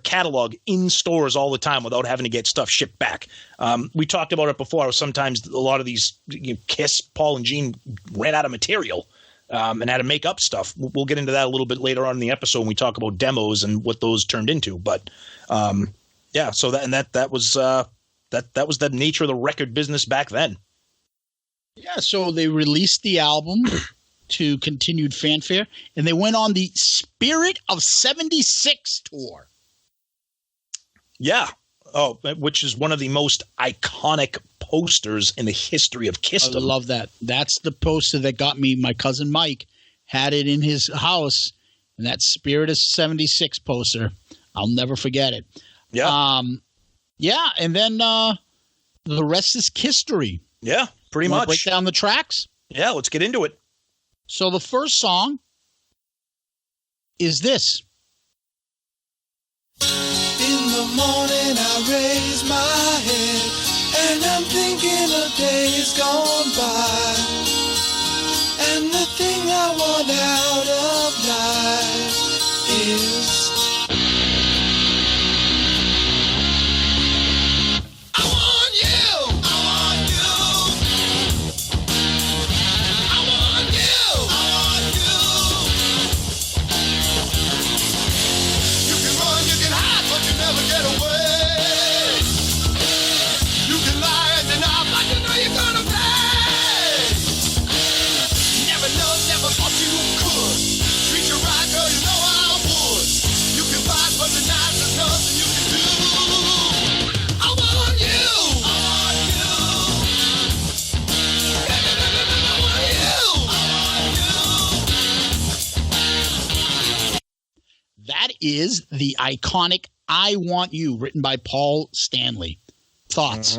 catalog in stores all the time without having to get stuff shipped back. We talked about it before. Sometimes a lot of these Kiss, Paul and Gene ran out of material and had to make up stuff. We'll get into that a little bit later on in the episode when we talk about demos and what those turned into. But so that was the nature of the record business back then. Yeah, so they released the album to continued fanfare, and they went on the Spirit of 76 tour. Yeah. Oh, which is one of the most iconic posters in the history of Kiss. I love that. That's the poster that got me. My cousin Mike had it in his house, and that Spirit of 76 poster, I'll never forget it. Yeah. And then the rest is history. Yeah, pretty much. Break down the tracks? Yeah, let's get into it. So the first song is this. In the morning I raise my head and I'm thinking of days gone by, and the thing I want out of life is is the iconic I Want You, written by Paul Stanley. Thoughts?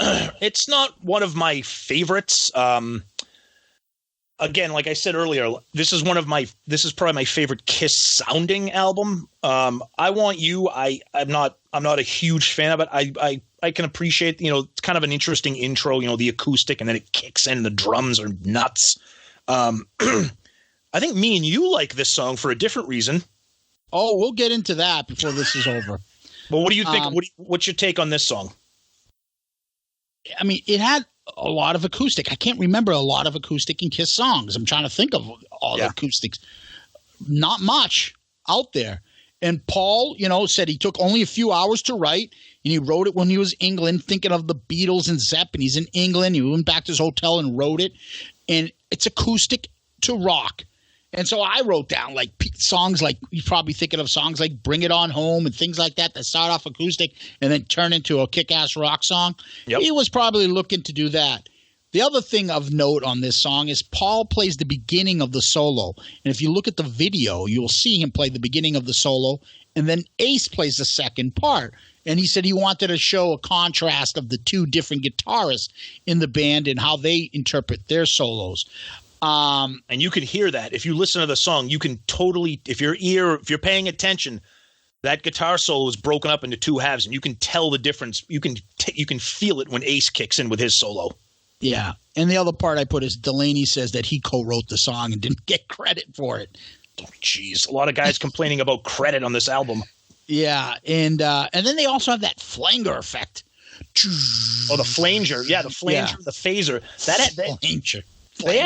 It's not one of my favorites. Again, like I said earlier, this is probably my favorite Kiss sounding album. I Want You, I'm not a huge fan of it. I can appreciate, it's kind of an interesting intro, the acoustic, and then it kicks in, the drums are nuts. I think me and you like this song for a different reason. Oh, we'll get into that before this is over. But what do you think? What's your take on this song? I mean, it had a lot of acoustic. I can't remember a lot of acoustic in Kiss songs. I'm trying to think of all the acoustics. Not much out there. And Paul, said he took only a few hours to write, and he wrote it when he was in England, thinking of the Beatles and Zepp, and he's in England. He went back to his hotel and wrote it. And it's acoustic to rock. And so I wrote down like songs like, you're probably thinking of songs like Bring It On Home and things like that start off acoustic and then turn into a kick-ass rock song. Yep. He was probably looking to do that. The other thing of note on this song is Paul plays the beginning of the solo. And if you look at the video, you'll see him play the beginning of the solo. And then Ace plays the second part. And he said he wanted to show a contrast of the two different guitarists in the band and how they interpret their solos. And you can hear that if you listen to the song. You can totally, if you're paying attention, that guitar solo is broken up into two halves, and you can tell the difference. You can feel it when Ace kicks in with his solo. Yeah, and the other part I put is Delaney says that he co-wrote the song and didn't get credit for it. Oh, jeez, a lot of guys complaining about credit on this album. Yeah, and then they also have that flanger effect. Oh, the flanger, the flanger, the phaser. Flanger. They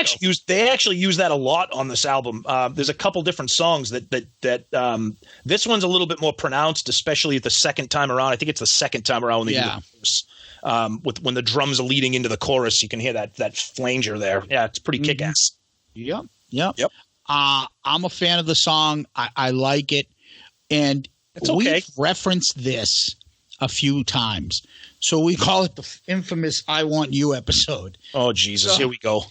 actually use that a lot on this album. There's a couple different songs that this one's a little bit more pronounced, especially at the second time around. I think it's the second time around when they do the chorus. When the drums are leading into the chorus, you can hear that flanger there. Yeah, it's pretty kick-ass. Yep. I'm a fan of the song. I like it, and we've referenced this a few times. So we call it the infamous "I Want You" episode. Oh Jesus, here we go.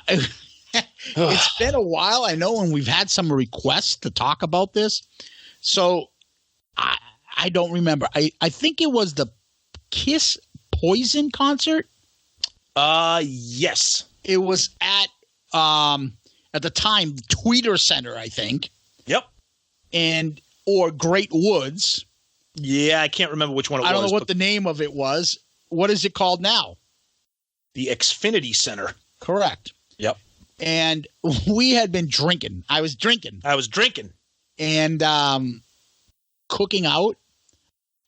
It's been a while, I know, and we've had some requests to talk about this. So I don't remember. I think it was the Kiss Poison concert. Yes. It was at the time Tweeter Center, I think. Yep. Or Great Woods. Yeah, I can't remember which one it was. I don't know what the name of it was. What is it called now? The Xfinity Center. Correct. Yep. And we had been drinking. I was drinking. And cooking out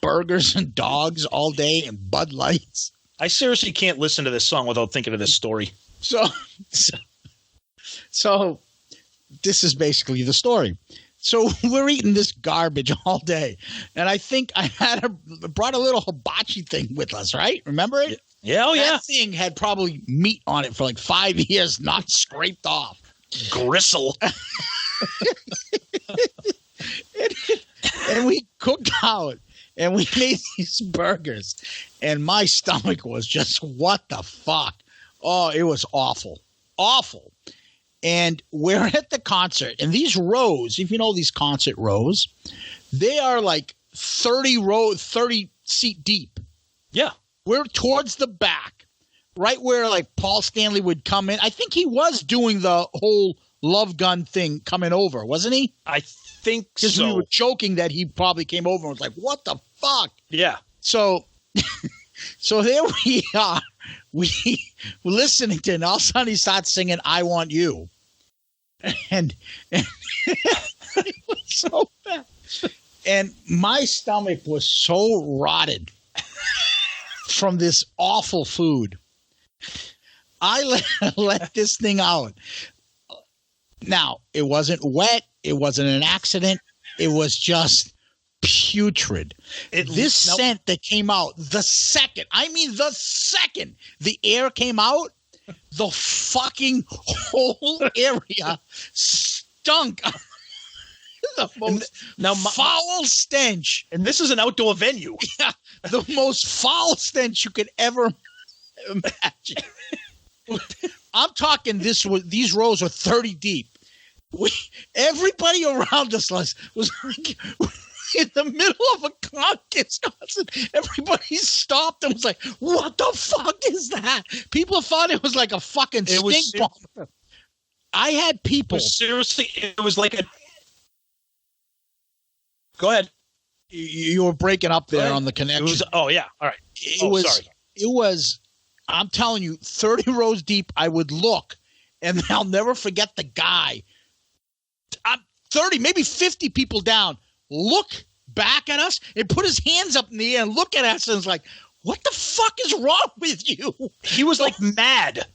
burgers and dogs all day and Bud Lights. I seriously can't listen to this song without thinking of this story. So this is basically the story. So we're eating this garbage all day. And I think I brought a little hibachi thing with us, right? Remember it? Yeah, oh, yeah. That thing had probably meat on it for like 5 years, not scraped off. Gristle. and we cooked out, and we made these burgers. And my stomach was just, what the fuck? Oh, it was awful. Awful. And we're at the concert, and these rows, if you know these concert rows, they are like 30 seat deep. Yeah. We're towards the back, right where like Paul Stanley would come in. I think he was doing the whole Love Gun thing coming over, wasn't he? I think so. Because we were joking that he probably came over and was like, what the fuck? Yeah. So there we are. We're listening to it, and all of a sudden he starts singing "I Want You," and it was so bad. And my stomach was so rotted from this awful food. I let this thing out. Now, it wasn't wet. It wasn't an accident. It was just putrid. Scent that came out the second the air came out, the fucking whole area stunk. The most foul stench. And this is an outdoor venue. Yeah, the most foul stench you could ever imagine. I'm talking these rows are 30 deep. everybody around us was like in the middle of a Kiss concert. Everybody stopped and was like, "What the fuck is that?" People thought it was like a fucking stink bomb. I had people. Seriously, it was like a. Go ahead. You were breaking up there on the connection. Oh yeah, all right. Sorry. It was. I'm telling you, 30 rows deep. I would look, and I'll never forget the guy. 30, maybe 50 people down. Look back at us and put his hands up in the air and look at us and was like, "What the fuck is wrong with you?" He was like mad.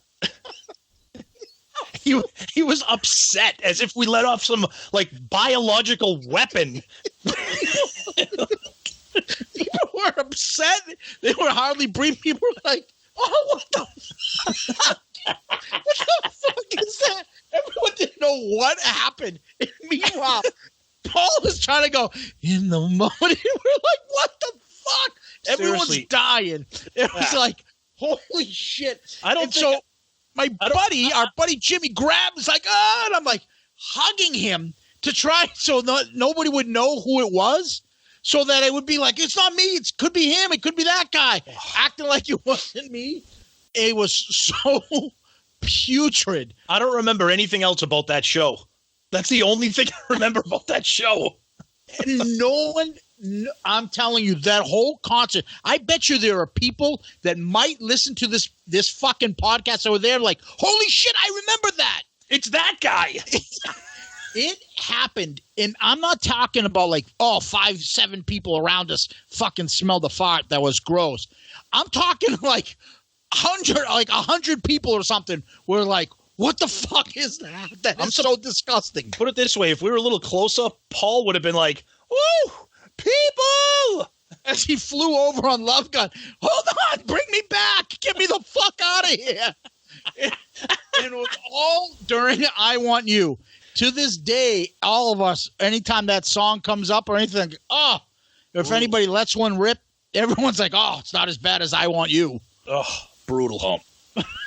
He was upset, as if we let off some like biological weapon. People were upset. They were hardly breathing. People were like, "Oh, what the fuck? What the fuck is that?" Everyone didn't know what happened. And meanwhile, Paul was trying to go in the moment. We're like, "What the fuck?" Everyone's Seriously. dying. It was like, holy shit! I don't think. Our buddy Jimmy grabs like, and I'm like hugging him to try so nobody would know who it was, so that it would be like, it's not me, it could be him, it could be that guy, acting like it wasn't me. It was so putrid. I don't remember anything else about that show. That's the only thing I remember about that show. And no one. I'm telling you, that whole concert, I bet you there are people that might listen to this fucking podcast over there like, holy shit, I remember that. It's that guy. It happened, and I'm not talking about like, 5-7 people around us fucking smelled the fart. That was gross. I'm talking like 100 people or something were like, what the fuck is that? That is so disgusting. Put it this way, if we were a little closer, Paul would have been like, woo! People! As he flew over on Love Gun. Hold on, bring me back. Get me the fuck out of here. And it was all during I Want You. To this day, all of us, anytime that song comes up or anything, if anybody lets one rip, everyone's like, it's not as bad as I Want You. Oh, brutal. All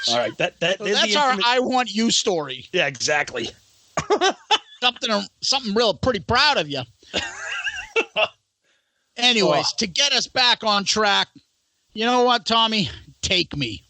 right, that's our I Want You story. Yeah, exactly. Something real pretty proud of you. Anyways, to get us back on track, you know what, Tommy? Take me.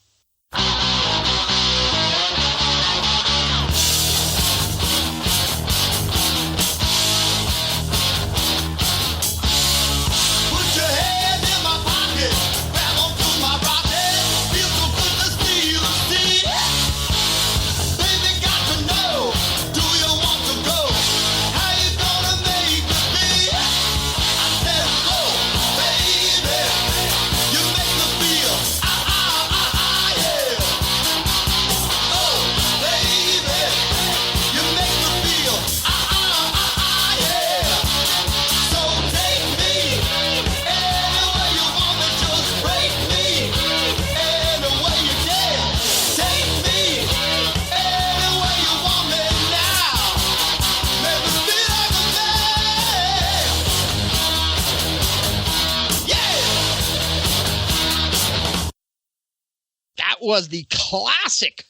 Was the classic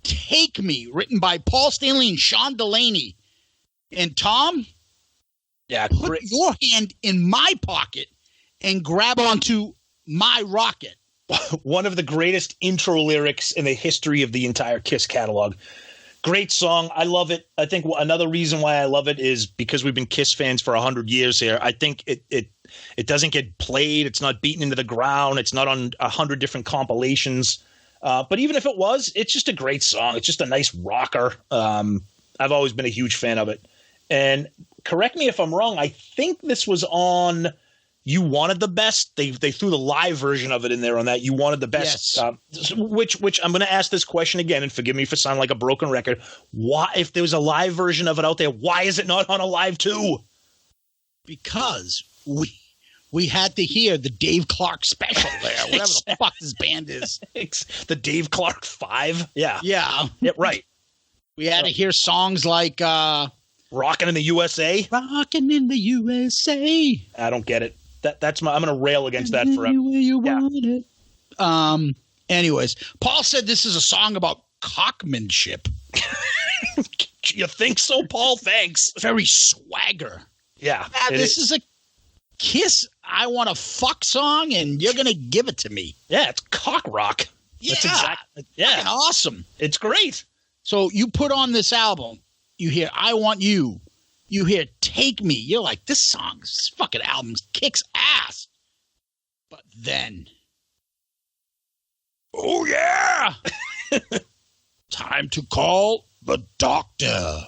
Take Me, written by Paul Stanley and Sean Delaney. And Tom, put your hand in my pocket and grab onto my rocket. One of the greatest intro lyrics in the history of the entire Kiss catalog. Great song. I love it. I think another reason why I love it is because we've been Kiss fans for 100 years here. I think it doesn't get played. It's not beaten into the ground. It's not on 100 different compilations. But even if it was, it's just a great song. It's just a nice rocker. I've always been a huge fan of it. And correct me if I'm wrong. I think this was on You Wanted the Best. They threw the live version of it in there on that You Wanted the Best. Yes. Which I'm going to ask this question again, and forgive me for sounding like a broken record. Why, if there was a live version of it out there, why is it not on a live too? Because we had to hear the Dave Clark special there, whatever the fuck this band is. The Dave Clark 5? Yeah. Yeah. Yeah, right. We had to hear songs like Rockin' in the USA? Rockin' in the USA. I don't get it. I'm going to rail against that forever. You want it. Anyways, Paul said this is a song about cockmanship. You think so, Paul? Thanks. Very swagger. Yeah. This is a Kiss I want to fuck song, and you're going to give it to me. Yeah, it's cock rock. Yeah. That's exactly. Yeah. Fucking awesome. It's great. So you put on this album, you hear I Want You, you hear Take Me. You're like, this fucking album kicks ass. But then, oh yeah, time to call the doctor.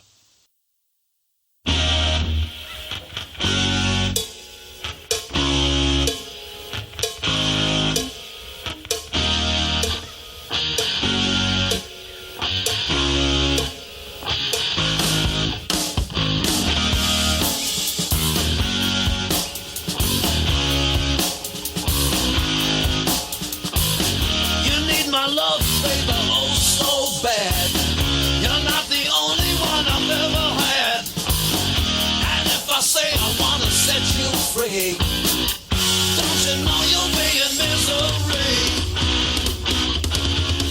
Free. Don't you know you'll be in misery?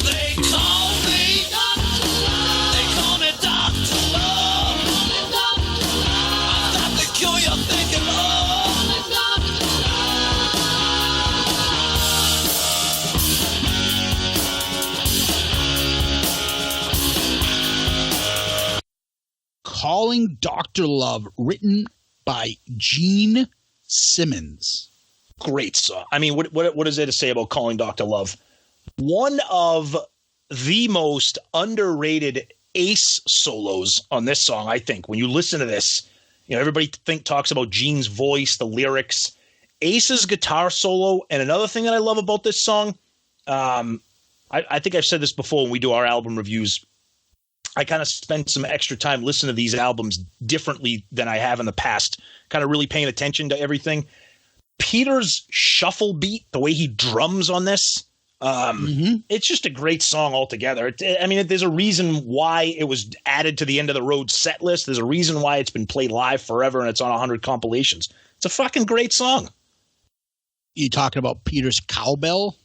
They call me Dr. Love. They call me Dr. Love. I've got the cure you're thinking of. Dr. Love. Calling Dr. Love, written by Gene Simmons. Great song. I mean, what is there to say about Calling Dr. Love? One of the most underrated Ace solos on this song, I think. When you listen to this, everybody talks about Gene's voice, the lyrics. Ace's guitar solo, and another thing that I love about this song, I think I've said this before when we do our album reviews. I kind of spent some extra time listening to these albums differently than I have in the past, kind of really paying attention to everything. Peter's shuffle beat, the way he drums on this, it's just a great song altogether. There's a reason why it was added to the End of the Road set list. There's a reason why it's been played live forever and it's on 100 compilations. It's a fucking great song. You talking about Peter's cowbell?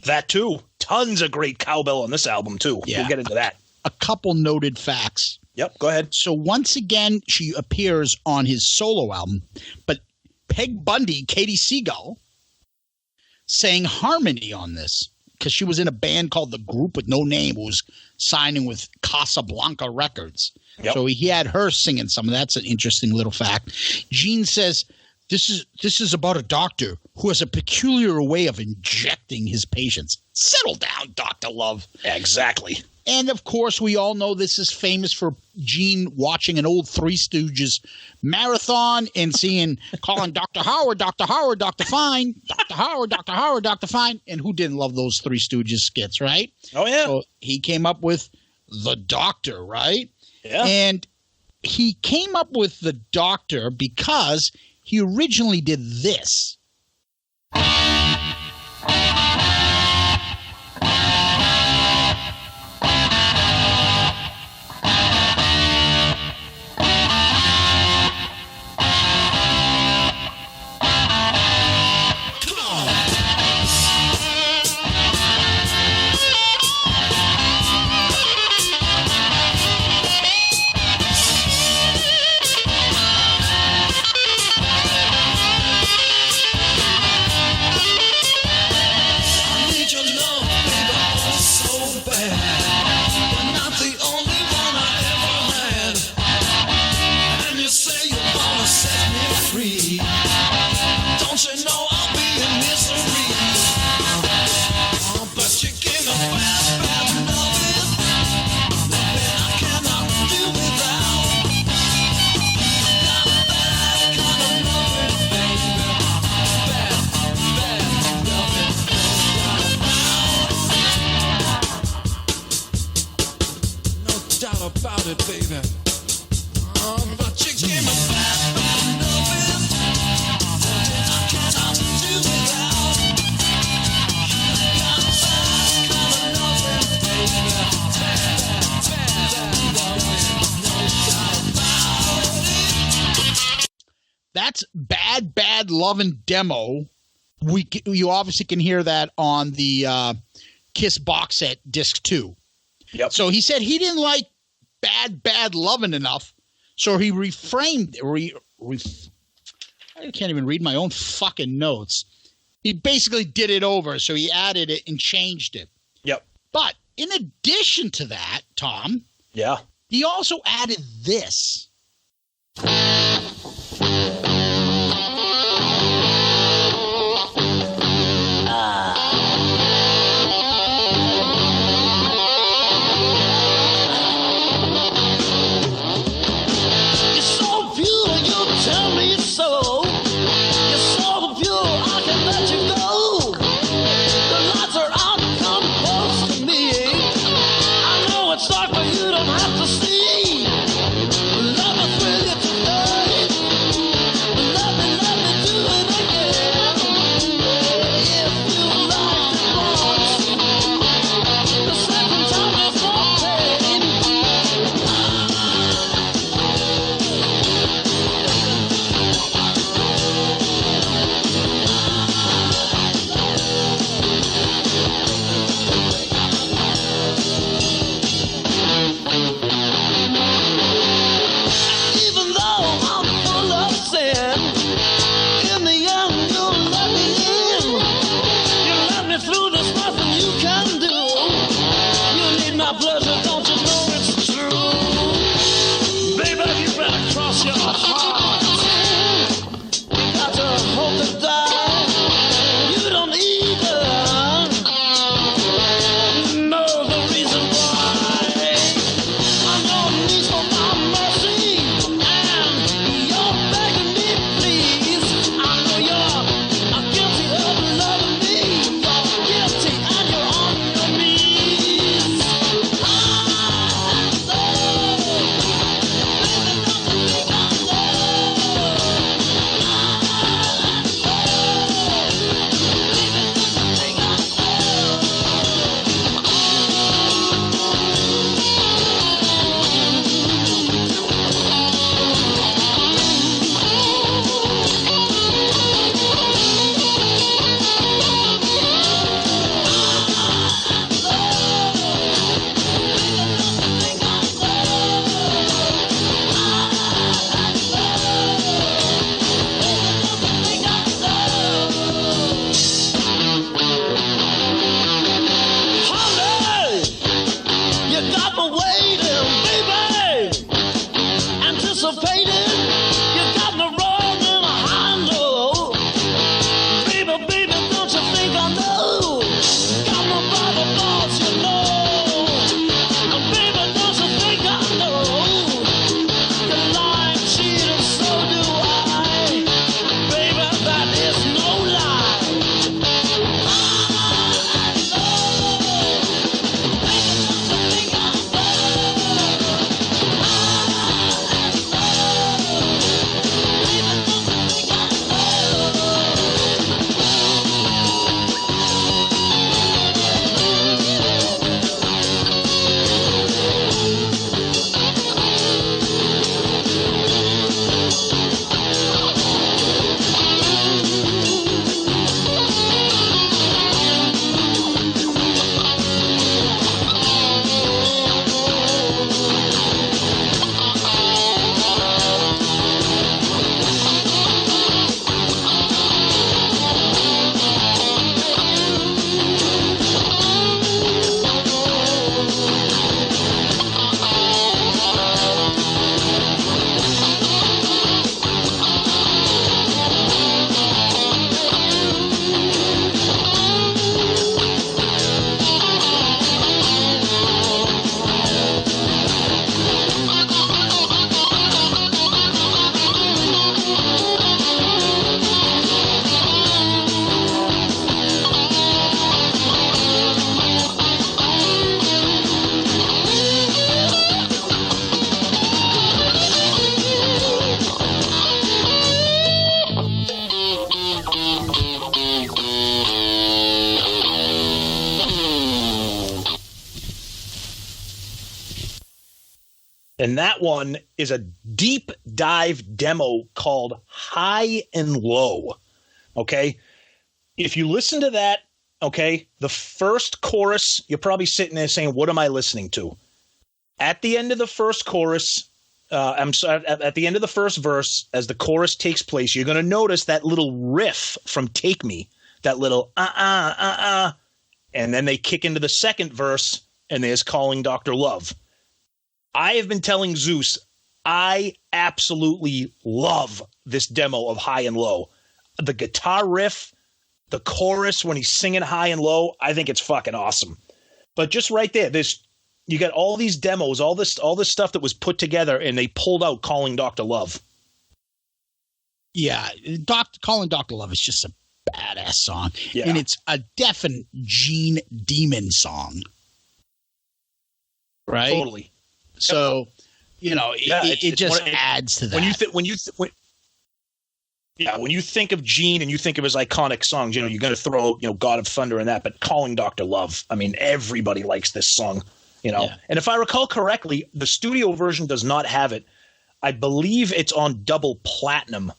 That too. Tons of great cowbell on this album too. Yeah. We'll get into that. A couple noted facts. Yep, go ahead. So once again, she appears on his solo album, but Peg Bundy, Katie Seagull, sang harmony on this because she was in a band called The Group with no name, who was signing with Casablanca Records. Yep. So he had her singing some. That's an interesting little fact. Gene says, this is about a doctor who has a peculiar way of injecting his patients. Settle down, Dr. Love. Exactly. And, of course, we all know this is famous for Gene watching an old Three Stooges marathon and calling Dr. Howard, Dr. Howard, Dr. Fine, Dr. Howard, Dr. Howard, Dr. Fine. And who didn't love those Three Stooges skits, right? Oh, yeah. So he came up with the Doctor, right? Yeah. And he came up with the Doctor because he originally did this. About it, baby. But you give me bad, bad loving. I cannot do without. You got bad kind of loving, baby. Bad, bad loving. No doubt about it. That's Bad Lovin' Demo. You obviously can hear that on the Kiss box set disc 2. Yep. So he said he didn't like bad loving enough. So he reframed. I can't even read my own fucking notes. He basically did it over. So he added it and changed it. Yep. But in addition to that, Tom. Yeah. He also added this. And that one is a deep dive demo called High and Low. Okay. If you listen to that, okay, the first chorus, you're probably sitting there saying, what am I listening to? at the end of the first chorus, I'm sorry, at the end of the first verse, as the chorus takes place, you're going to notice that little riff from Take Me, that little and then they kick into the second verse, and there's Calling Dr. Love. I have been telling Zeus, I absolutely love this demo of High and Low. The guitar riff, the chorus when he's singing high and low, I think it's fucking awesome. But just right there, you got all these demos, all this stuff that was put together, and they pulled out Calling Dr. Love. Yeah, Calling Dr. Love is just a badass song. Yeah. And it's a definite Gene Demon song. Right? Totally. So, it just adds to that. When you think of Gene and you think of his iconic songs, you're going to throw, God of Thunder in that, but Calling Dr. Love, I mean, everybody likes this song, Yeah. And if I recall correctly, the studio version does not have it. I believe it's on double platinum,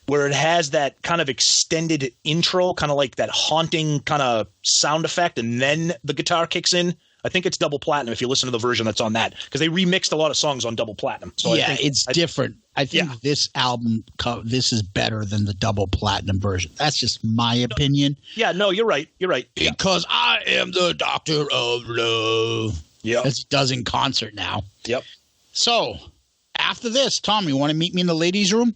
where it has that kind of extended intro, kind of like that haunting kind of sound effect, and then the guitar kicks in. I think it's double platinum if you listen to the version that's on that, because they remixed a lot of songs on double platinum. So yeah, it's different. I think this album, this is better than the double platinum version. That's just my opinion. Yeah, no, you're right. You're right. Because I am the doctor of love. Yeah, as he does in concert now. Yep. So after this, Tom, you want to meet me in the ladies' room?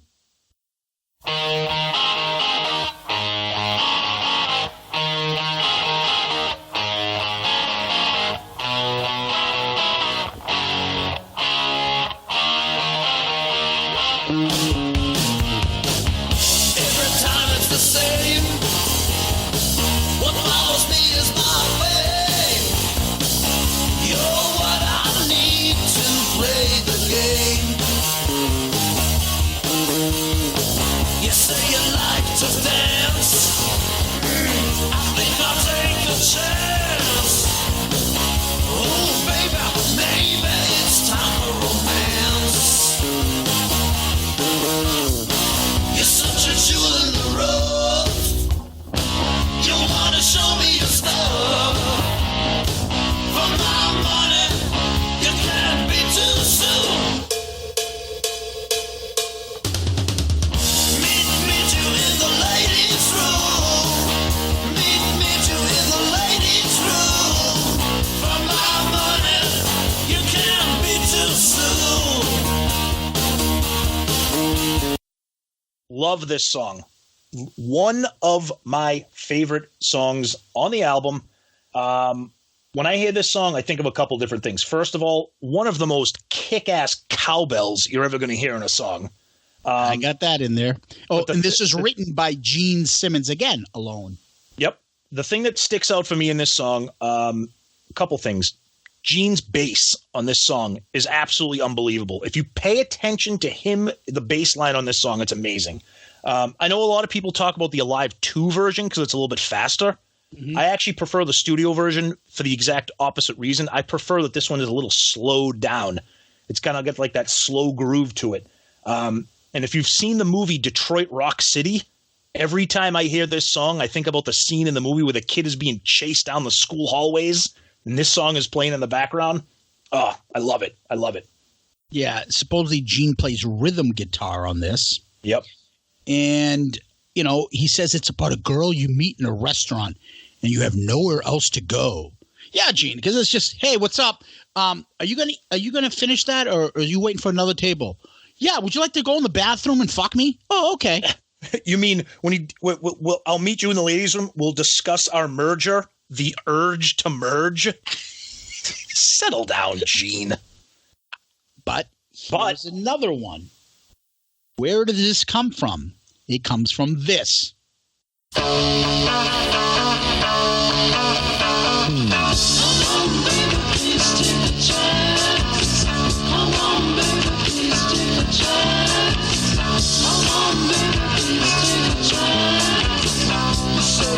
Love this song. One of my favorite songs on the album. When I hear this song, I think of a couple different things. First of all, one of the most kick-ass cowbells you're ever going to hear in a song. I got that in there. And this is written by Gene Simmons again, alone. Yep. The thing that sticks out for me in this song, a couple things. Gene's bass on this song is absolutely unbelievable. If you pay attention to him, the bass line on this song, it's amazing. I know a lot of people talk about the Alive 2 version because it's a little bit faster. Mm-hmm. I actually prefer the studio version for the exact opposite reason. I prefer that this one is a little slowed down. It's kind of got like that slow groove to it. And if you've seen the movie Detroit Rock City, every time I hear this song, I think about the scene in the movie where the kid is being chased down the school hallways and this song is playing in the background. Oh, I love it. I love it. Yeah, supposedly Gene plays rhythm guitar on this. Yep. And, he says it's about a girl you meet in a restaurant and you have nowhere else to go. Yeah, Gene, because it's just, hey, what's up? Are you gonna finish that, or are you waiting for another table? Yeah, would you like to go in the bathroom and fuck me? Oh, okay. You mean when I'll meet you in the ladies' room. We'll discuss our merger, the urge to merge. Settle down, Gene. But here's another one. Where does this come from? It comes from this. Say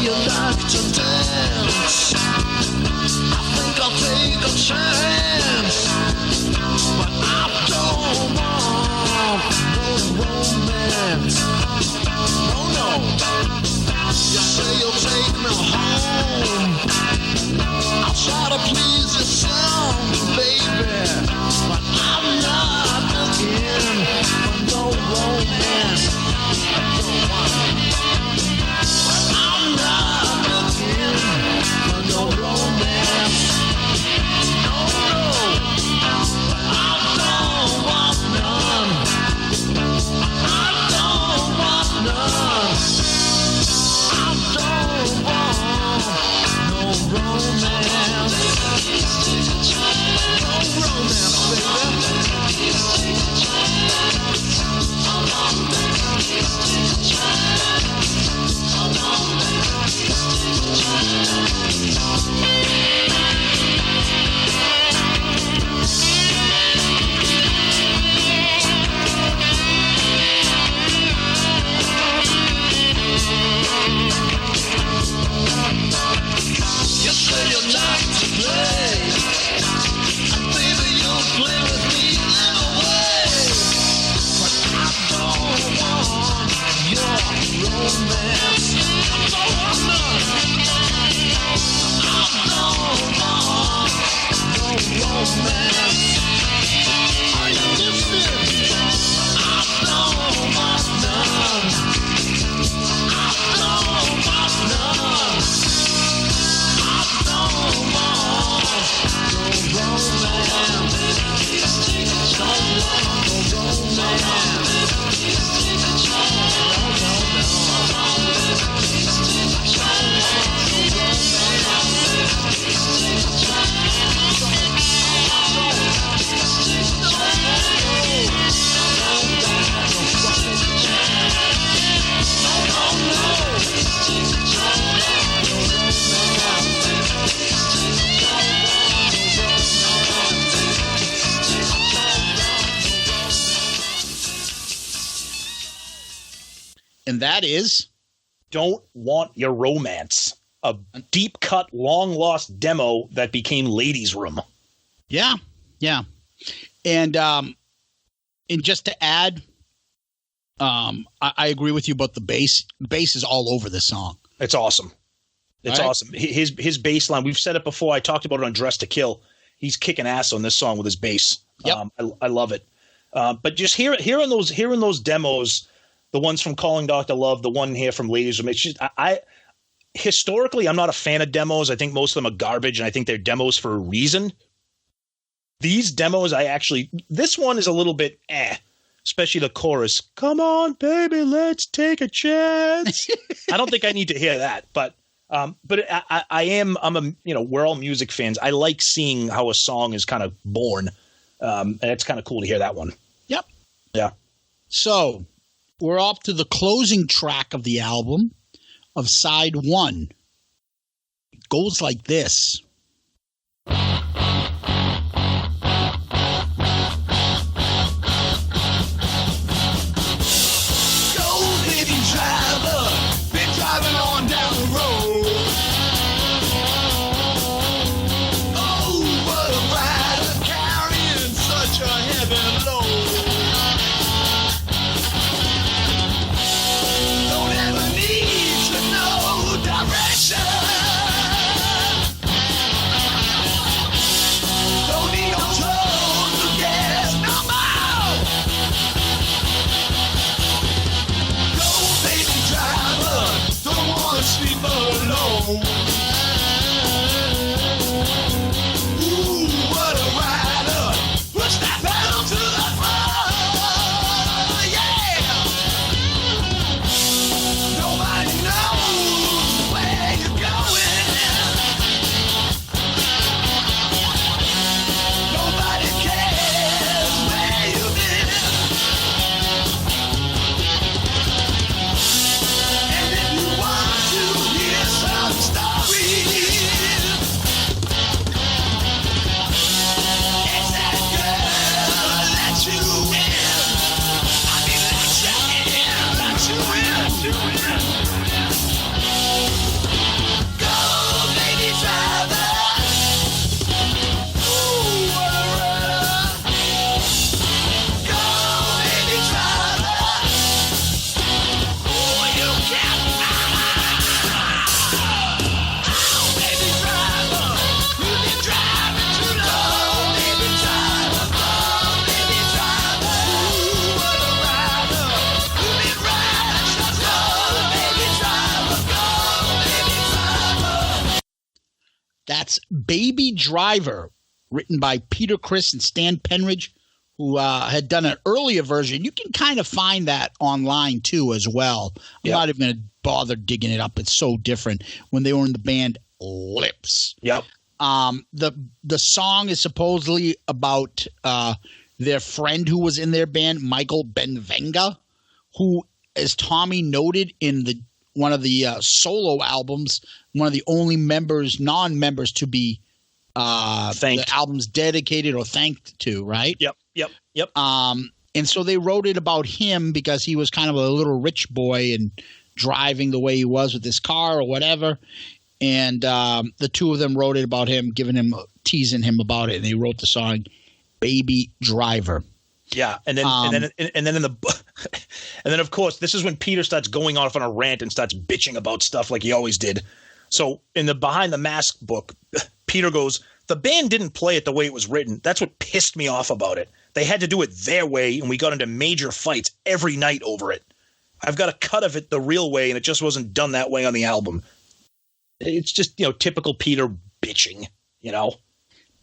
you like to dance. I think I'll take a chance, but I don't want no romance. Oh no. You say you'll take me home. I'll try to please your son, baby. And that is? Don't Want Your Romance. A deep cut, long lost demo that became Ladies' Room. Yeah. Yeah. And just to add, I agree with you about the bass. The bass is all over this song. It's awesome. It's awesome. His bass line, we've said it before. I talked about it on Dress to Kill. He's kicking ass on this song with his bass. Yep. I love it. But just hearing those demos, the ones from Calling Dr. Love, the one here from Ladies Room, it's just historically, I'm not a fan of demos. I think most of them are garbage, and I think they're demos for a reason. These demos, this one is a little bit especially the chorus. Come on, baby, let's take a chance. I don't think I need to hear that, but I'm we're all music fans. I like seeing how a song is kind of born, and it's kind of cool to hear that one. Yep. Yeah. So we're off to the closing track of the album of side 1. It goes like this. That's Baby Driver, written by Peter Criss and Stan Penridge, who had done an earlier version. You can kind of find that online, too, as well. I'm not even going to bother digging it up. It's so different. When they were in the band Lips. Yep. The song is supposedly about their friend who was in their band, Michael Benvenga, who, as Tommy noted in one of the solo albums, one of the only non-members to be thanked. The album's dedicated or thanked to, right? Yep. And so they wrote it about him because he was kind of a little rich boy and driving the way he was with his car or whatever. And the two of them wrote it about him, teasing him about it. And they wrote the song Baby Driver. Yeah, and then of course this is when Peter starts going off on a rant and starts bitching about stuff like he always did. So in the Behind the Mask book, Peter goes, "The band didn't play it the way it was written. That's what pissed me off about it. They had to do it their way, and we got into major fights every night over it. I've got a cut of it the real way, and it just wasn't done that way on the album." It's just, typical Peter bitching,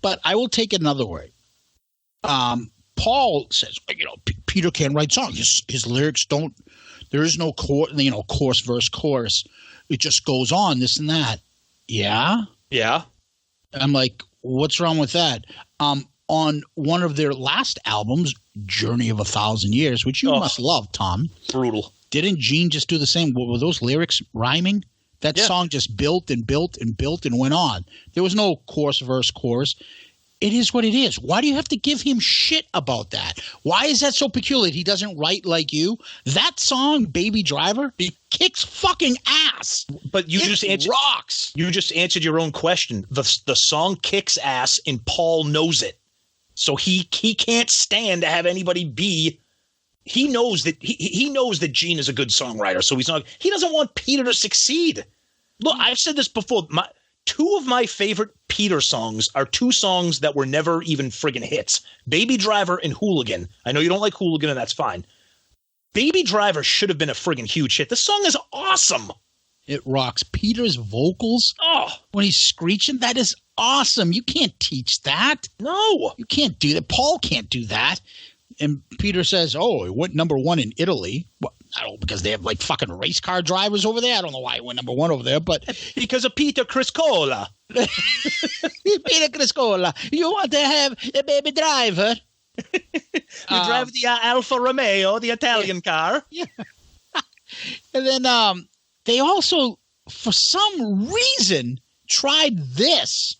But I will take it another way. Paul says, Peter can't write songs. His lyrics don't. There is no chorus, verse, chorus. It just goes on, this and that. Yeah. I'm like, what's wrong with that? On one of their last albums, Journey of 1,000 Years, which you must love, Tom. Brutal. Didn't Gene just do the same? Were those lyrics rhyming? That song just built and built and built and went on. There was no chorus, verse, chorus. it is what it is. Why do you have to give him shit about that? Why is that so peculiar? He doesn't write like you. That song, Baby Driver, he kicks fucking ass. But you just answered, rocks. You just answered your own question. The song kicks ass, and Paul knows it. So he can't stand to have anybody be. He knows that he knows that Gene is a good songwriter. So he doesn't want Peter to succeed. Look, I've said this before. Two of my favorite Peter songs are two songs that were never even friggin' hits. Baby Driver and Hooligan. I know you don't like Hooligan, and that's fine. Baby Driver should have been a friggin' huge hit. The song is awesome. It rocks. Peter's vocals, when he's screeching, that is awesome. You can't teach that. No. You can't do that. Paul can't do that. And Peter says, it went number one in Italy. Well, I don't know, because they have like fucking race car drivers over there. I don't know why it went number one over there, but because of Peter Criscola. Peter Criscola, you want to have a baby driver? You drive the Alfa Romeo, the Italian car. Yeah. And then they also, for some reason, tried this.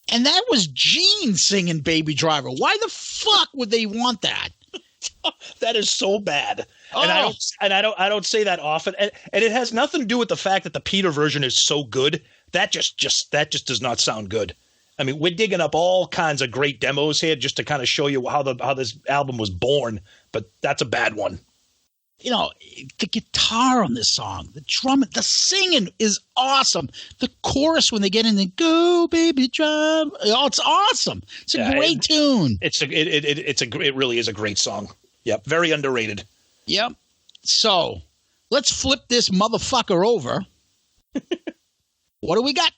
And that was Gene singing Baby Driver. Why the fuck would they want that? That is so bad. And I don't say that often. And it has nothing to do with the fact that the Peter version is so good that just does not sound good. I mean, we're digging up all kinds of great demos here just to kind of show you how this album was born, but that's a bad one. You know, the guitar on this song, the drum, the singing is awesome. The chorus when they get in the "Go Baby Drive," it's awesome. It's a great tune. It really is a great song. Yep, very underrated. Yep. So let's flip this motherfucker over. What do we got?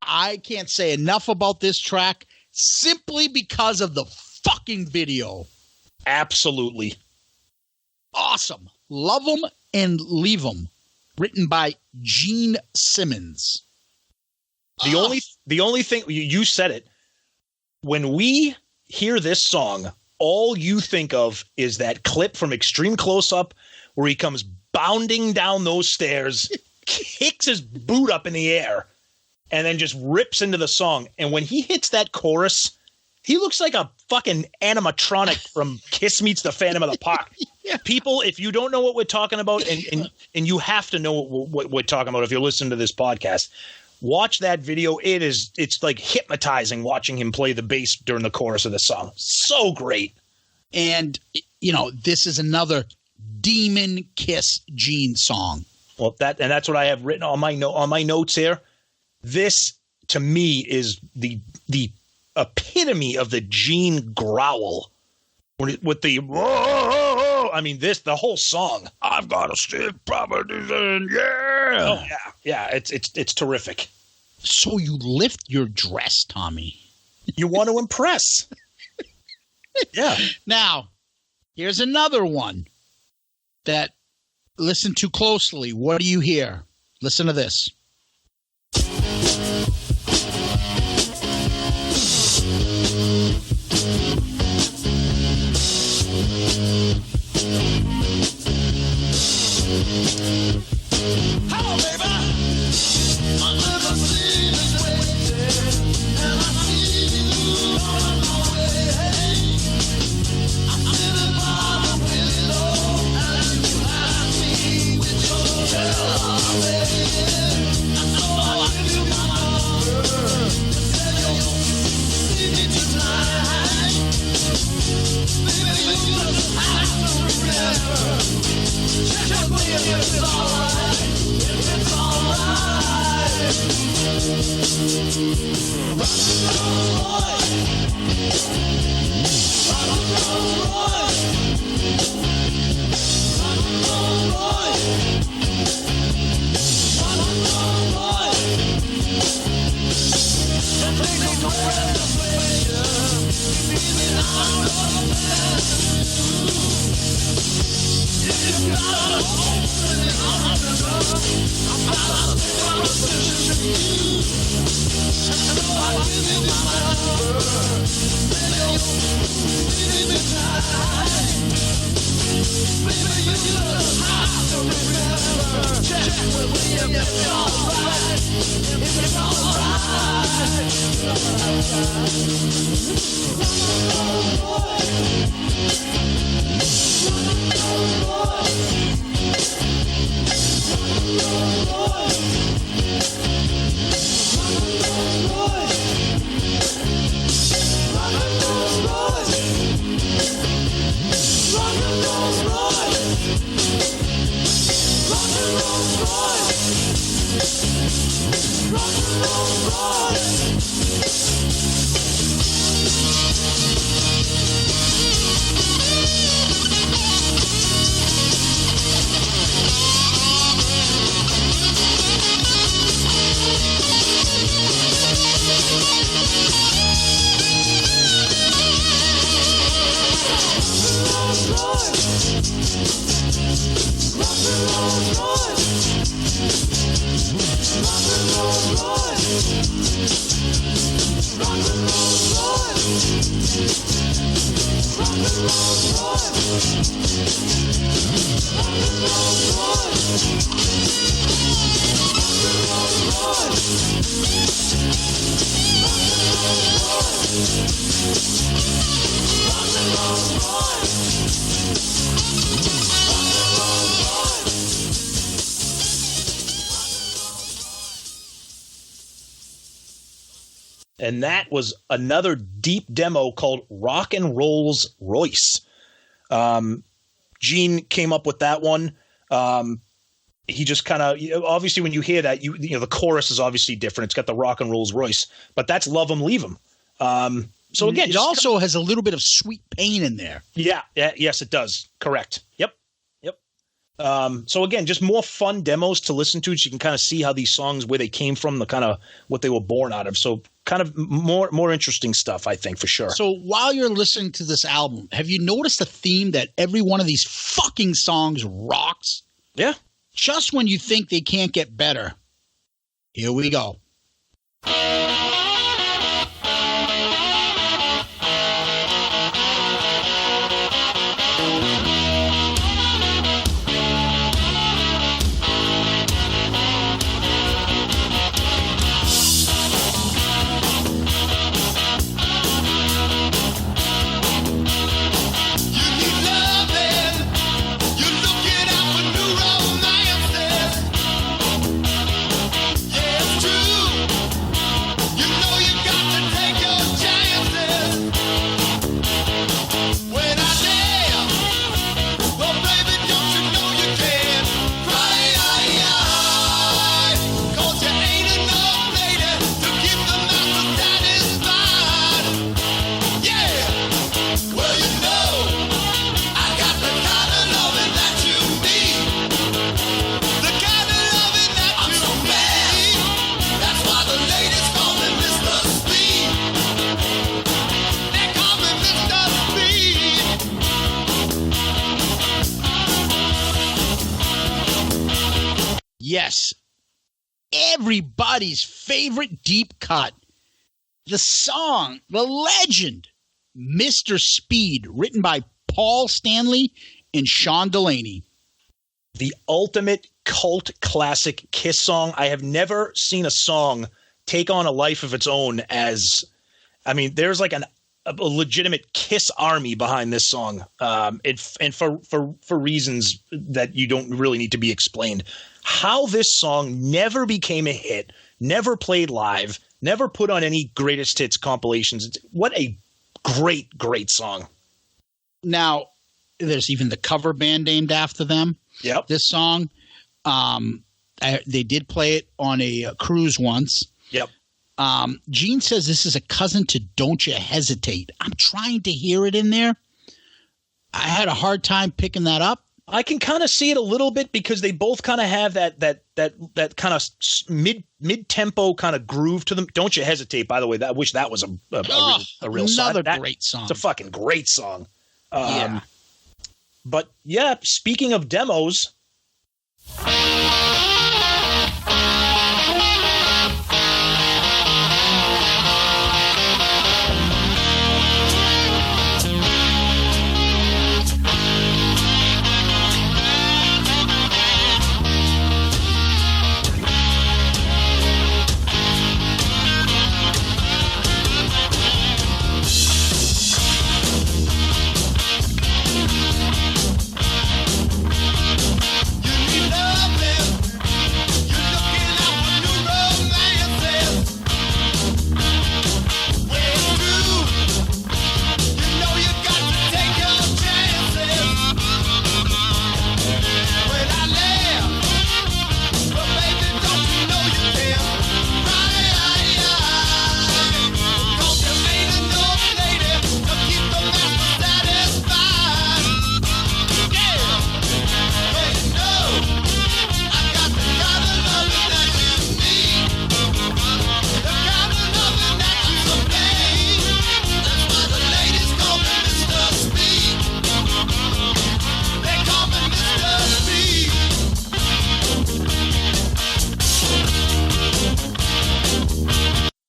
I can't say enough about this track simply because of the fucking video. Absolutely. Awesome. Love 'em and leave 'em. Written by Gene Simmons. The only thing, you said it, when we hear this song, all you think of is that clip from Extreme Close Up where he comes bounding down those stairs, kicks his boot up in the air, and then just rips into the song. And when he hits that chorus, he looks like a fucking animatronic from Kiss Meets the Phantom of the Park. Yeah. People, if you don't know what we're talking about, and you have to know what we're talking about if you're listening to this podcast, watch that video. It's like hypnotizing watching him play the bass during the chorus of the song. So great. And, you know, this is another Demon Kiss Gene song. Well, that's what I have written on my notes here. This, to me, is the epitome of the Gene growl. With the, I mean, the whole song. I've got a stiff properties in, yeah. Oh, yeah. Yeah, it's terrific. So you lift your dress, Tommy. You want to impress. Yeah. Now, here's another one that, listen to closely. What do you hear? Listen to this. Hello, baby. My limousine is waiting, and I see you on my way. I'm sitting by the window, and you ask me which hotel I'm in. I know I give you my number. Say you'll see me tonight. Baby, you just have to remember. Check me if it's alright. If it's alright. And that was another deep demo called Rock and Rolls Royce. Gene came up with that one. He just kind of, obviously when you hear that, you know, the chorus is obviously different. It's got the Rock and Rolls Royce, but that's Love 'Em, Leave 'Em. So again, it also has a little bit of Sweet Pain in there. Yeah. Yes, it does. Correct. Yep. So again, just more fun demos to listen to, so you can kind of see how these songs, where they came from, the kind of what they were born out of. So kind of more interesting stuff, I think, for sure. So while you're listening to this album, have you noticed a theme that every one of these fucking songs rocks? Yeah. Just when you think they can't get better, here we go. Yes, everybody's favorite deep cut. The song, the legend, Mr. Speed, written by Paul Stanley and Sean Delaney. The ultimate cult classic Kiss song. I have never seen a song take on a life of its own there's like a legitimate Kiss army behind this song. And for reasons that you don't really need to be explained. How this song never became a hit, never played live, never put on any greatest hits compilations. What a great, great song. Now, there's even the cover band named after them. Yep. This song, they did play it on a cruise once. Yep. Gene says this is a cousin to Don't You Hesitate. I'm trying to hear it in there. I had a hard time picking that up. I can kind of see it a little bit because they both kind of have that kind of mid tempo kind of groove to them. Don't You Hesitate, by the way. I wish that was a real song. Another great song. It's a fucking great song. Yeah. But yeah, speaking of demos.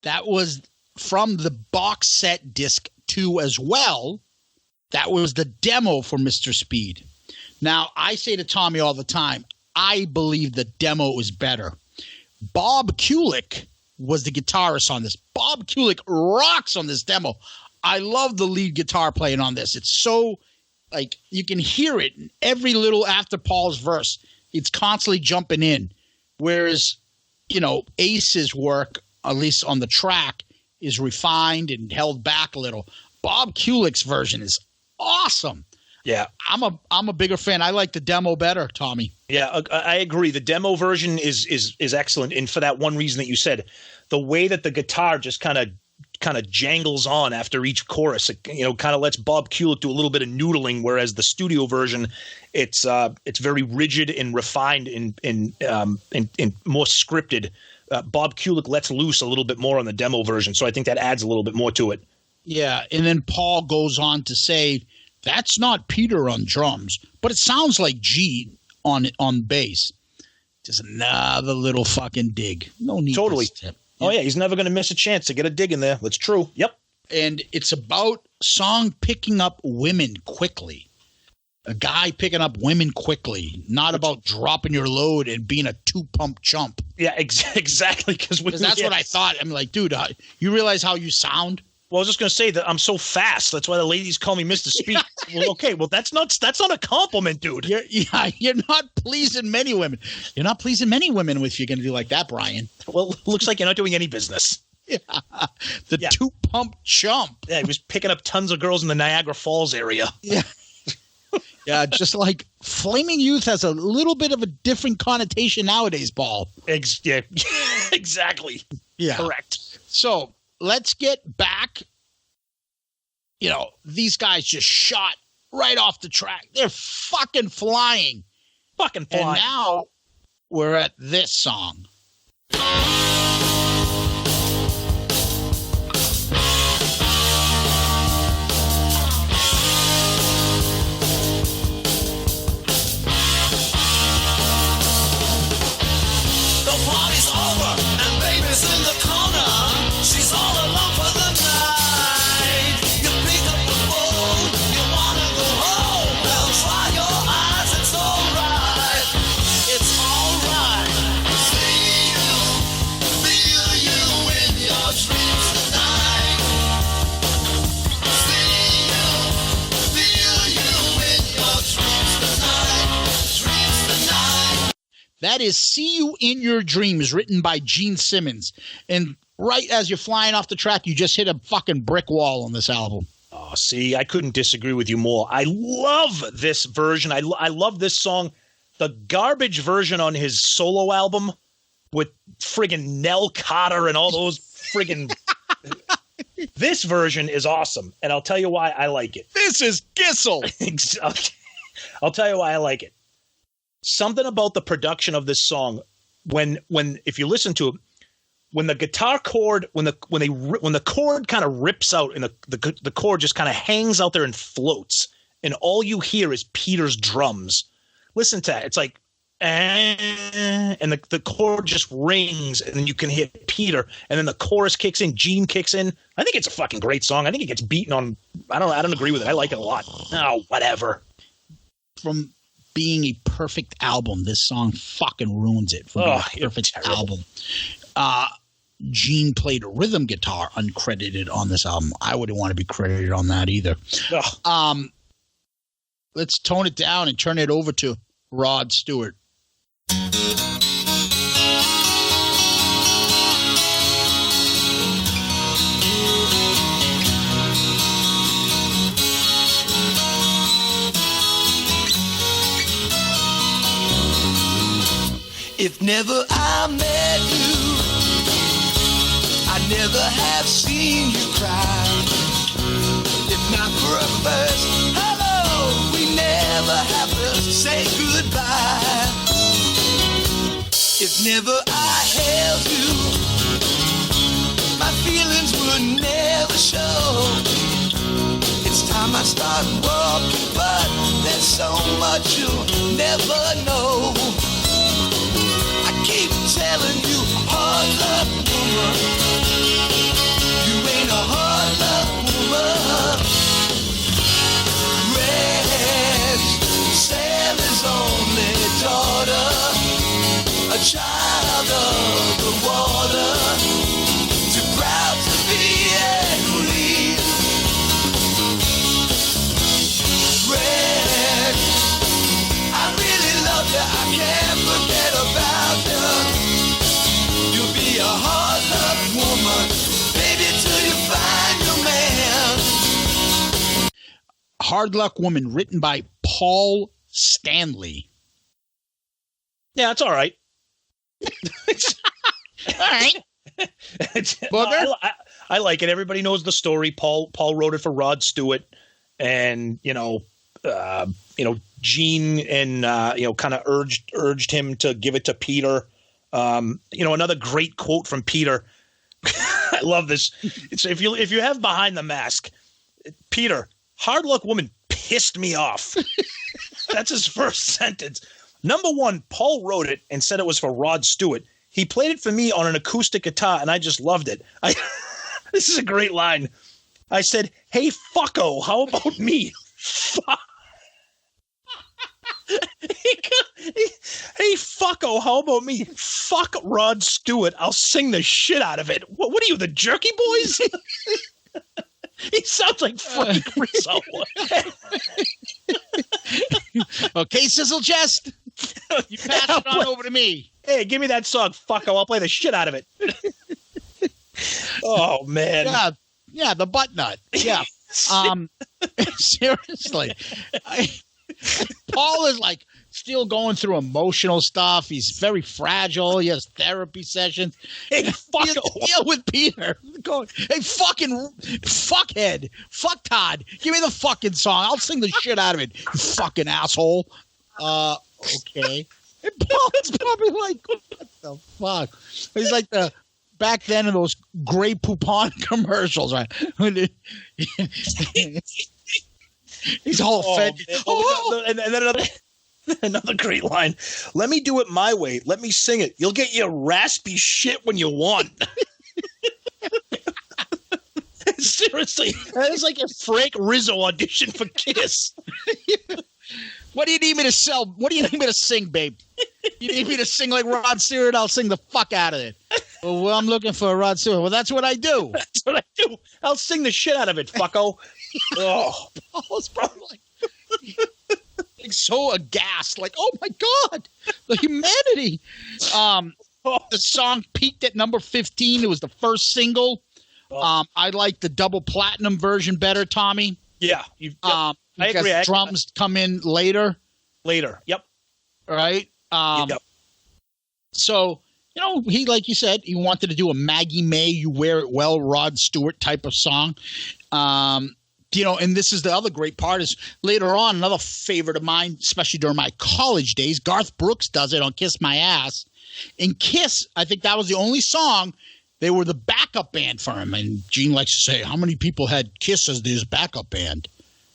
that was from the box set disc 2 as well. That was the demo for Mr. Speed. Now, I say to Tommy all the time, I believe the demo is better. Bob Kulick was the guitarist on this. Bob Kulick rocks on this demo. I love the lead guitar playing on this. It's so, like, you can hear it in every little after Paul's verse. It's constantly jumping in. Whereas, you know, Ace's work, at least on the track, is refined and held back a little. Bob Kulick's version is awesome. Yeah, I'm a bigger fan. I like the demo better, Tommy. Yeah, I agree. The demo version is excellent, and for that one reason that you said, the way that the guitar just kind of jangles on after each chorus, it, you know, kind of lets Bob Kulick do a little bit of noodling, whereas the studio version, it's very rigid and refined and more scripted. Bob Kulick lets loose a little bit more on the demo version, so I think that adds a little bit more to it. Yeah, and then Paul goes on to say, that's not Peter on drums, but it sounds like G on bass. Just another little fucking dig. No need. Totally. To Oh, yeah, he's never going to miss a chance to get a dig in there. That's true. Yep. And it's about song picking up women quickly. A guy picking up women quickly, not about dropping your load and being a two-pump chump. Yeah, exactly. Because that's what I thought. I'm like, dude, you realize how you sound? Well, I was just going to say that I'm so fast. That's why the ladies call me Mr. Speed. Well, okay. Well, that's not a compliment, dude. You're not pleasing many women. You're not pleasing many women if you're going to do like that, Brian. Well, it looks like you're not doing any business. Yeah. Two-pump chump. Yeah, he was picking up tons of girls in the Niagara Falls area. Yeah. Yeah, just like Flaming Youth has a little bit of a different connotation nowadays, Paul. Yeah, exactly. Yeah. Correct. So let's get back. You know, these guys just shot right off the track. They're fucking flying. Fucking flying. And now we're at this song. That is See You in Your Dreams, written by Gene Simmons. And right as you're flying off the track, you just hit a fucking brick wall on this album. Oh, see, I couldn't disagree with you more. I love this version. I love this song. The garbage version on his solo album with friggin' Nell Carter and all those friggin' this version is awesome, and I'll tell you why I like it. This is Gissel. I'll tell you why I like it. Something about the production of this song, when if you listen to it, when the guitar chord, when the chord kind of rips out and the chord just kind of hangs out there and floats, and all you hear is Peter's drums. Listen to that. It's like, and the chord just rings, and then you can hear Peter, and then the chorus kicks in, Gene kicks in. I think it's a fucking great song. I think it gets beaten on. I don't agree with it. I like it a lot. Oh, whatever. From being a perfect album, this song fucking ruins it. From being a perfect album. Gene played a rhythm guitar uncredited on this album. I wouldn't want to be credited on that either. Let's tone it down and turn it over to Rod Stewart. If never I met you, I never have seen you cry. If not for a first hello, we never have to say goodbye. If never I held you, my feelings would never show. It's time I start walking, but there's so much you'll never know. Keep telling you, hard luck, woman. Hard Luck Woman, written by Paul Stanley. Yeah, it's all right. All right. I like it. Everybody knows the story. Paul wrote it for Rod Stewart, and Gene and kind of urged him to give it to Peter. Another great quote from Peter. I love this. It's if you have Behind the Mask, Peter, Hard Luck Woman pissed me off. That's his first sentence. Number one, Paul wrote it and said it was for Rod Stewart. He played it for me on an acoustic guitar, and I just loved it. This is a great line. I said, "Hey, fucko, how about me?" Hey, fucko, how about me? Fuck Rod Stewart. I'll sing the shit out of it. What are you, the Jerky Boys? He sounds like Frank Rizzo. Okay, Sizzle Chest. You pass it on over to me. Hey, give me that song, fucko. I'll play the shit out of it. Oh, man. Yeah, the butt nut. Yeah. Seriously. Paul is like still going through emotional stuff. He's very fragile. He has therapy sessions. Hey, fucko. Deal with Peter. Going, hey, fucking fuckhead. Fuck Todd. Give me the fucking song. I'll sing the shit out of it, you fucking asshole. Okay. And Paul's probably like, what the fuck? He's like the back then in those Grey Poupon commercials, right? He's all offended. And then another great line. Let me do it my way. Let me sing it. You'll get your raspy shit when you want. Seriously, that is like a Frank Rizzo audition for Kiss. What do you need me to sell? What do you need me to sing, babe? You need me to sing like Rod Stewart? I'll sing the fuck out of it. Well, I'm looking for a Rod Stewart. Well, that's what I do. That's what I do. I'll sing the shit out of it, fucko. Oh, Paul's probably like so aghast, like, oh my God, the humanity. The song peaked at number 15. It was the first single. I like the double platinum version better, Tommy. Yeah. I agree. Drums come in later. Yep. Right. Yep. So, he, like you said, he wanted to do a Maggie May, You Wear It Well, Rod Stewart type of song. And this is the other great part is later on, another favorite of mine, especially during my college days, Garth Brooks does it on Kiss My Ass. In Kiss, I think that was the only song. They were the backup band for him. And Gene likes to say, how many people had Kiss as his backup band?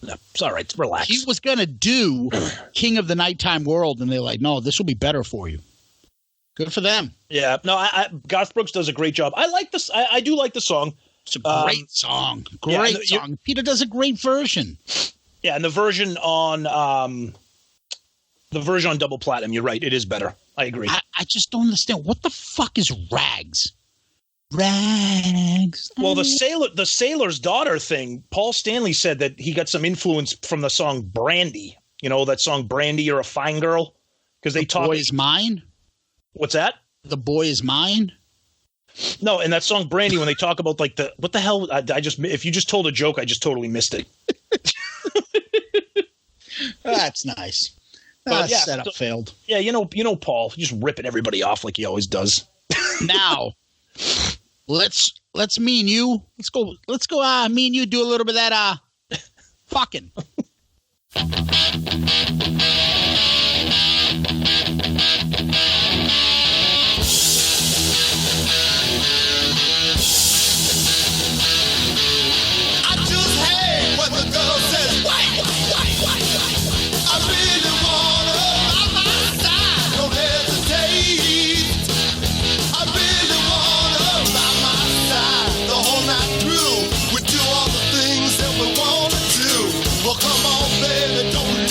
No, it's all right. Relax. He was going to do King of the Nighttime World, and they're like, no, this will be better for you. Good for them. Yeah. No, Garth Brooks does a great job. I like this. I do like the song. It's a great song. Great song. Peter does a great version. Yeah, and the version on Double Platinum, you're right. It is better. I agree. I just don't understand. What the fuck is Rags? Rags. Well, the sailor's daughter thing, Paul Stanley said that he got some influence from the song Brandy. That song Brandy, You're a Fine Girl? Because they talk. The Boy Is Mine? What's that? The Boy Is Mine? No, and that song Brandy, when they talk about like what the hell? If you just told a joke, I just totally missed it. That's nice. Setup failed. Yeah, Paul, just ripping everybody off like he always does. Now, let's me and you. Let's go. Me and you do a little bit of that. Fucking. Well, come on, baby, don't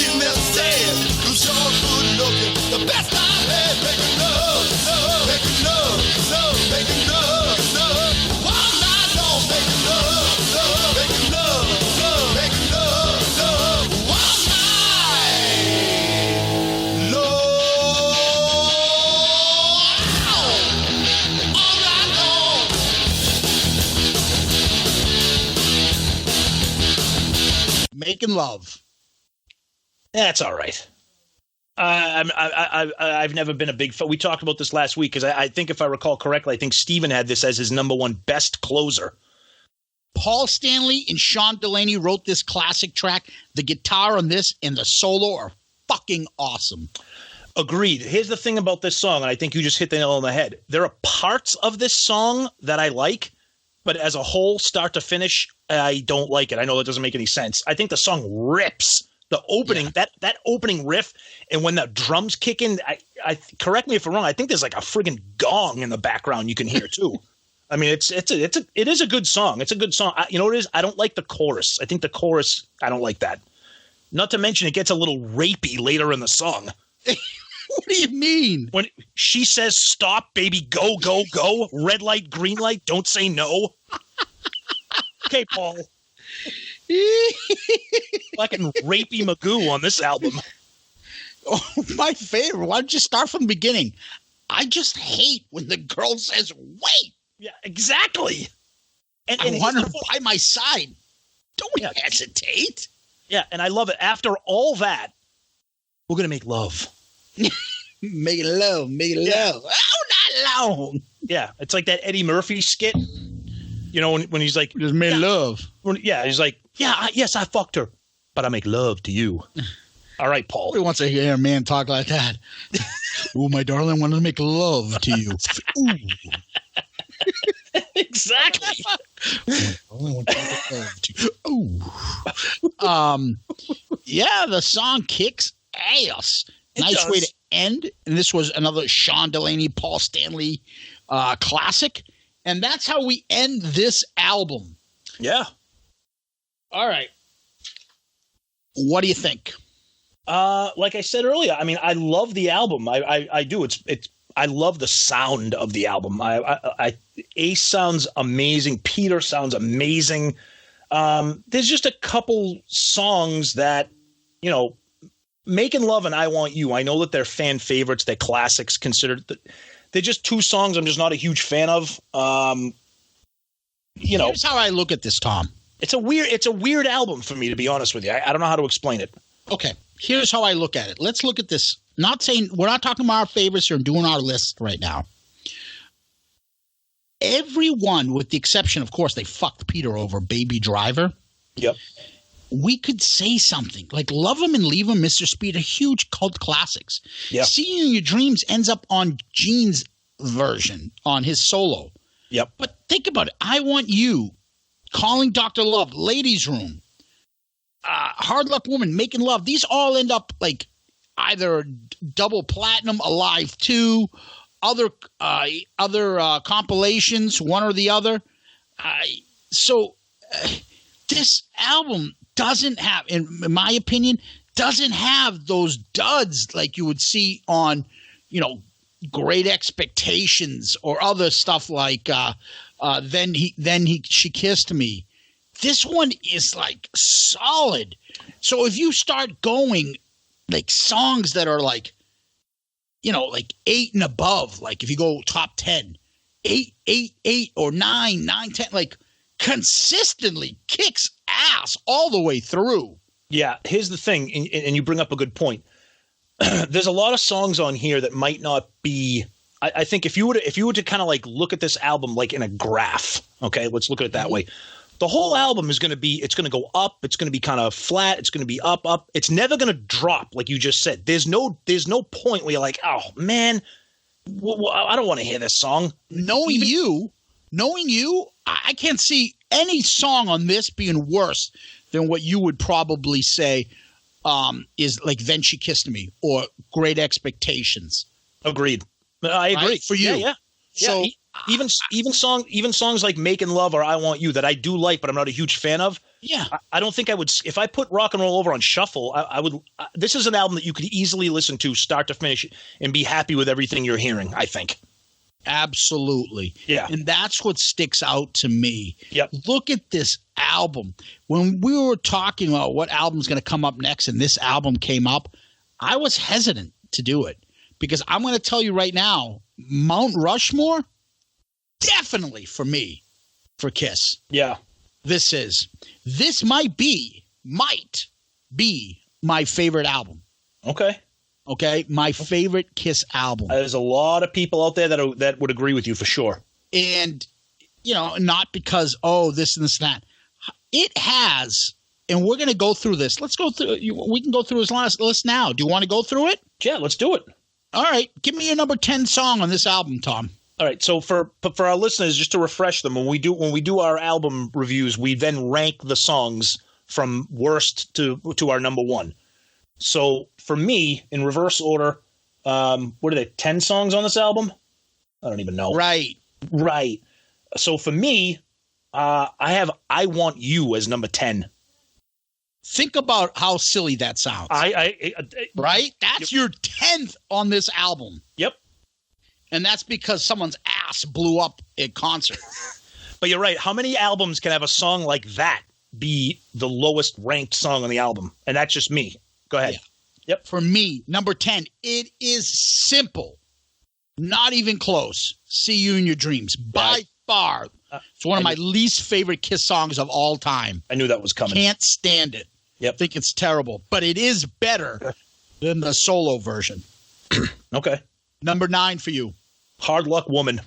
Making Love. That's all right. I've never been a big fan. We talked about this last week because I think if I recall correctly, I think Steven had this as his number one best closer. Paul Stanley and Sean Delaney wrote this classic track. The guitar on this and the solo are fucking awesome. Agreed. Here's the thing about this song, and I think you just hit the nail on the head. There are parts of this song that I like, but as a whole, start to finish, I don't like it. I know that doesn't make any sense. I think the song rips. The opening, that opening riff, and when the drums kick in, I correct me if I'm wrong. I think there's like a friggin' gong in the background you can hear too. I mean, it is a good song. It's a good song. You know what it is? I don't like the chorus. I think the chorus, I don't like that. Not to mention, it gets a little rapey later in the song. What do you mean? When she says, "Stop, baby, go, go, go. Red light, green light. Don't say no." Okay, Paul. Fucking rapey Magoo on this album. Oh, my favorite. Why don't you start from the beginning? I just hate when the girl says, "Wait." Yeah, exactly. And I want her by my side. Don't hesitate. Yeah, and I love it. After all that, we're going to make love. Make love. Oh, not long. Yeah, it's like that Eddie Murphy skit. You know, when he's like, just made love. He's like, yes, I fucked her, but I make love to you. All right, Paul. Nobody wants to hear a man talk like that. Oh, my darling, I want to make love to you. Ooh. Exactly. Yeah, the song kicks ass. Nice way to end. And this was another Sean Delaney, Paul Stanley classic. And that's how we end this album. Yeah. All right. What do you think? Like I said earlier, I mean, I love the album. I do. I love the sound of the album. Ace sounds amazing. Peter sounds amazing. There's just a couple songs that, you know, Making Love and I Want You. I know that they're fan favorites. They're classics considered. They're just two songs I'm just not a huge fan of. Here's how I look at this, Tom. It's a weird album for me, to be honest with you. I don't know how to explain it. Okay. Here's how I look at it. Let's look at this. We're not talking about our favorites or doing our list right now. Everyone, with the exception, of course, they fucked Peter over, Baby Driver. Yep. We could say something like Love 'Em and Leave 'Em, Mr. Speed, are huge cult classics. Yep. See You in Your Dreams ends up on Gene's version, on his solo. Yep. But think about it. I Want You, Calling Dr. Love, Ladies' Room, Hard Luck Woman, Making Love. These all end up like either double platinum, Alive 2, other compilations, one or the other. This album doesn't have, in my opinion, doesn't have those duds like you would see on, Great Expectations or other stuff like She Kissed Me. This one is like solid. So if you start going like songs that are like, like 8 and above, like if you go top 10, 8, or 9, 10, like consistently kicks ass all the way through. Yeah, here's the thing, and you bring up a good point. There's a lot of songs on here that might not be. I think if you were to kind of like look at this album like in a graph, okay, let's look at it that way. The whole album is going to go up. It's going to be kind of flat. It's going to be up. It's never going to drop, like you just said. There's no point where you're like, oh man, I don't want to hear this song. Knowing you, I can't see any song on this being worse than what you would probably say is like Then She Kissed Me or Great Expectations. Agreed. I agree. Right? For you. Yeah. So even songs like Making Love or I Want You that I do like, but I'm not a huge fan of. Yeah. I don't think I would, if I put Rock and Roll Over on shuffle, I would, this is an album that you could easily listen to start to finish and be happy with everything you're hearing, I think. Absolutely. Yeah. And that's what sticks out to me. Yep. Look at this album. When we were talking about what album's going to come up next and this album came up, I was hesitant to do it because I'm going to tell you right now, Mount Rushmore, definitely for me, for Kiss. Yeah. This might be might be my favorite album. Okay, my favorite Kiss album. There's a lot of people out there that would agree with you for sure. And, not because, this and this and that. It has, and we're going to go through this. Let's go through, we can go through his last list now. Do you want to go through it? Yeah, let's do it. All right, give me your number 10 song on this album, Tom. All right, so for our listeners, just to refresh them, when we do our album reviews, we then rank the songs from worst to our number one. So for me, in reverse order, what are they, 10 songs on this album? I don't even know. Right. So for me, I have I Want You as number 10. Think about how silly that sounds. Right? That's your 10th on this album. Yep. And that's because someone's ass blew up at concert. But you're right. How many albums can have a song like that be the lowest ranked song on the album? And that's just me. Go ahead. Yeah. Yep. For me, number 10, it is simple. Not even close. See You in Your Dreams. By far. It's one of my least favorite Kiss songs of all time. I knew that was coming. Can't stand it. Yep. Think it's terrible. But it is better than the solo version. Okay. Number 9 for you. Hard Luck Woman.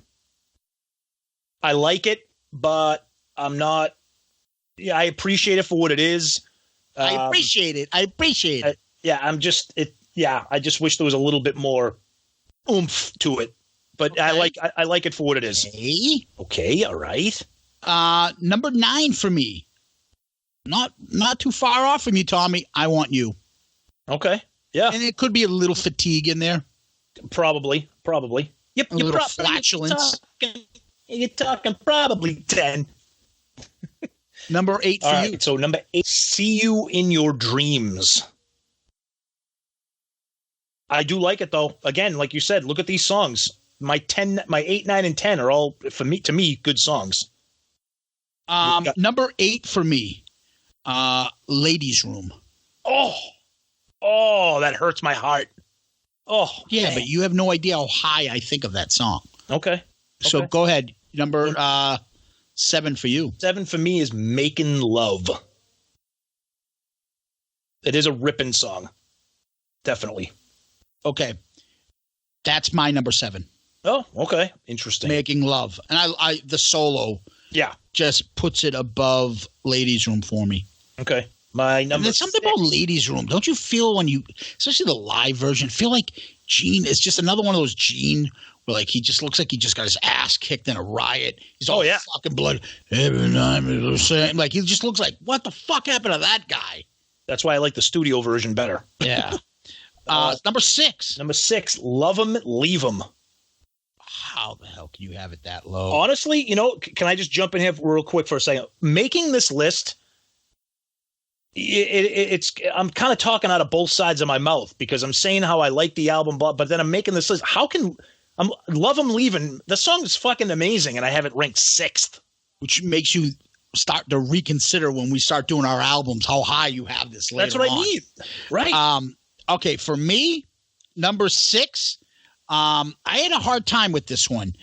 I like it, but I'm not. Yeah, I appreciate it for what it is. I appreciate it. Yeah, I'm just it. Yeah, I just wish there was a little bit more oomph to it. But okay. I like it for what it is. Okay, all right. Number 9 for me. Not too far off from you, Tommy. I Want You. Okay. Yeah. And it could be a little fatigue in there. Probably. Yep. A little flatulence. You're talking probably 10. Number 8 for you. So number 8, See You in Your Dreams. I do like it though. Again, like you said, look at these songs. My 8, 9, and 10 are all to me good songs. Number 8 for me, Ladies Room. Oh, that hurts my heart. Oh, yeah, dang. But you have no idea how high I think of that song. Okay. So go ahead. Number 7 for you. 7 for me is Making Love. It is a ripping song. Definitely. Okay. That's my number 7. Oh, okay. Interesting. Making Love. And I the solo just puts it above Ladies Room for me. Okay. My number. And there's something about Ladies Room. Don't you feel when you, especially the live version, feel like Gene is just another one of those Gene where like he just looks like he just got his ass kicked in a riot. He's all fucking blood. Every time it's the same. Like he just looks like, what the fuck happened to that guy? That's why I like the studio version better. Yeah. Number 6. Number 6, Love 'Em, Leave 'Em. How the hell can you have it that low? Honestly, can I just jump in here real quick for a second? Making this list, I'm kind of talking out of both sides of my mouth because I'm saying how I like the album, but then I'm making this list. How can Love 'Em, Leave 'Em? The song is fucking amazing, and I have it ranked 6th, which makes you start to reconsider when we start doing our albums how high you have this later. That's what I mean, right? Okay, for me, number 6. I had a hard time with this one.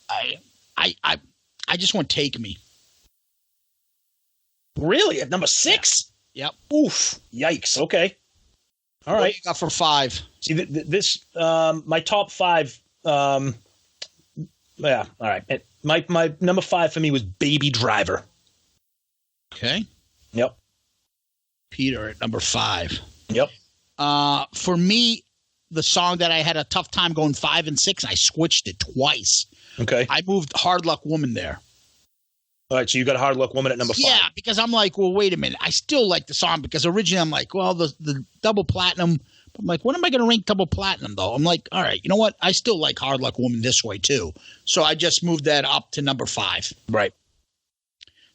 I just want Take Me. Really? At number 6? Yep. Oof. Yikes. Okay. All right. What you got for 5? See, this my top 5. Yeah. All right. My number 5 for me was Baby Driver. Okay. Yep. Peter at number 5. Yep. For me, the song that I had a tough time going 5 and 6, I switched it twice. Okay. I moved Hard Luck Woman there. All right, so you got Hard Luck Woman at number 5. Yeah, because I'm like, well, wait a minute. I still like the song because originally I'm like, well, the double platinum. I'm like, when am I going to rank double platinum, though? I'm like, all right, you know what? I still like Hard Luck Woman this way, too. So I just moved that up to number 5. Right.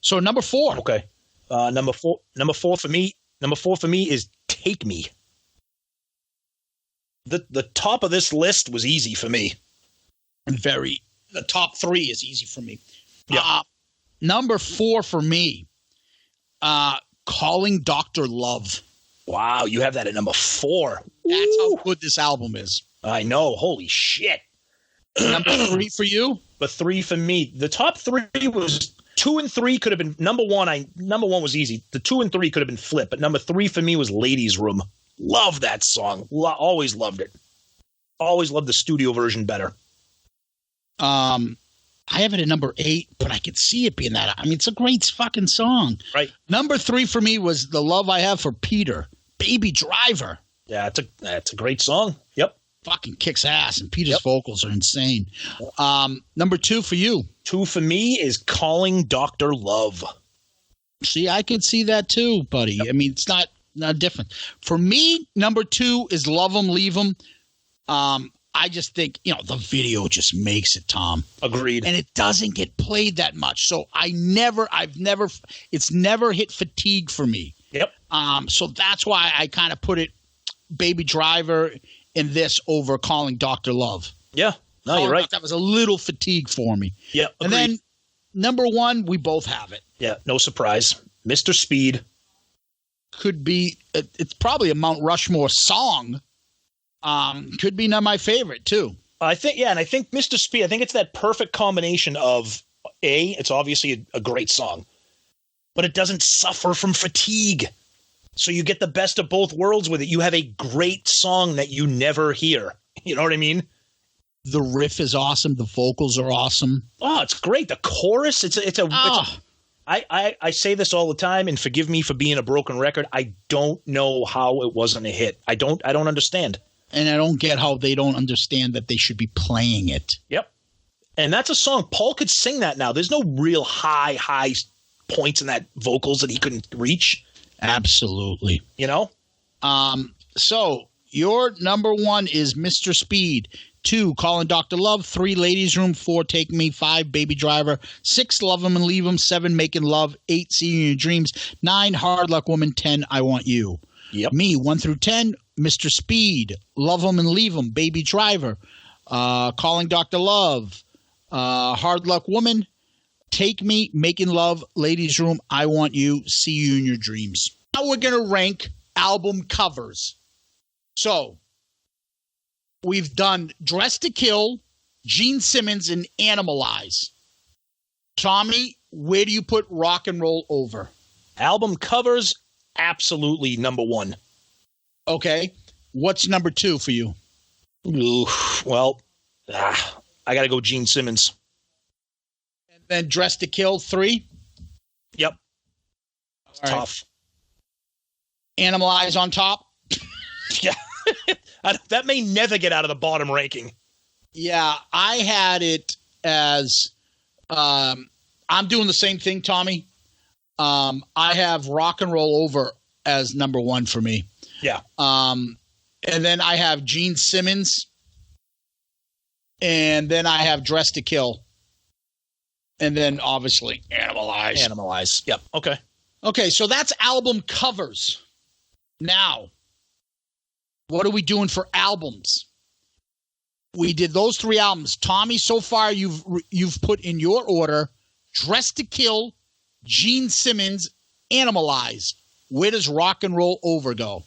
So number 4. Okay. Number four for me is Take Me. The top of this list was easy for me. The top 3 is easy for me. Yeah. Number 4 for me, Calling Dr. Love. Wow, you have that at number 4. That's how good this album is. I know. Holy shit. Number 3 for you? But 3 for me. The top 3 was 2 2 and 3 could have been number one. Number one was easy. The 2 and 3 could have been flipped, but number 3 for me was Ladies Room. Love that song. Always loved it. Always loved the studio version better. I have it at number 8, but I could see it being that. I mean, it's a great fucking song. Right. Number 3 for me was The Love I Have for Peter, Baby Driver. Yeah, that's a great song. Yep. Fucking kicks ass, and Peter's vocals are insane. Number 2 for you. 2 for me is Calling Dr. Love. See, I could see that too, buddy. Yep. I mean, it's not different. For me, number 2 is Love 'Em, Leave 'Em. I just think, the video just makes it, Tom. Agreed. And it doesn't get played that much. So it's never hit fatigue for me. Yep. So that's why I kind of put it Baby Driver in this over Calling Dr. Love. Yeah. No, you're right. That was a little fatigue for me. Yeah. Agreed. And then number 1, we both have it. Yeah. No surprise. Mr. Speed. Could be, it's probably a Mount Rushmore song. Could be not my favorite too. I think Mr. Speed, I think it's that perfect combination of it's obviously a great song, but it doesn't suffer from fatigue. So you get the best of both worlds with it. You have a great song that you never hear. You know what I mean? The riff is awesome. The vocals are awesome. Oh, it's great. The chorus, I say this all the time, and forgive me for being a broken record. I don't know how it wasn't a hit. I don't understand. And I don't get how they don't understand that they should be playing it. Yep. And that's a song. Paul could sing that now. There's no real high points in that vocals that he couldn't reach. Absolutely. So your number 1 is Mr. Speed. 2, Calling Dr. Love. 3, Ladies Room. 4, Take Me. 5, Baby Driver. 6, Love 'Em and Leave 'Em. 7, Making Love. 8, See You in Your Dreams. 9, Hard Luck Woman. 10, I Want You. Yep. Me, 1 through 10, Mr. Speed, Love 'Em and Leave 'Em, Baby Driver, Calling Dr. Love, Hard Luck Woman, Take Me, Making Love, Ladies Room, I Want You, See You in Your Dreams. Now we're going to rank album covers. So we've done Dress to Kill, Gene Simmons, and Animalize. Tommy, where do you put Rock and Roll Over? Album covers, absolutely number 1. Okay. What's number 2 for you? Ooh, well, I got to go Gene Simmons. And then Dress to Kill, 3? Yep. All tough. Right. Animalize on top? Yeah. That may never get out of the bottom ranking. Yeah, I had it as I'm doing the same thing, Tommy. I have Rock and Roll Over as number 1 for me. Yeah. And then I have Gene Simmons. And then I have Dress to Kill. And then obviously Animalize. Animalize. Yep. Okay. Okay, so that's album covers. Now, what are we doing for albums? We did those 3 albums. Tommy, so far you've put in your order Dress to Kill, Gene Simmons, Animalize. Where does Rock and Roll Over go?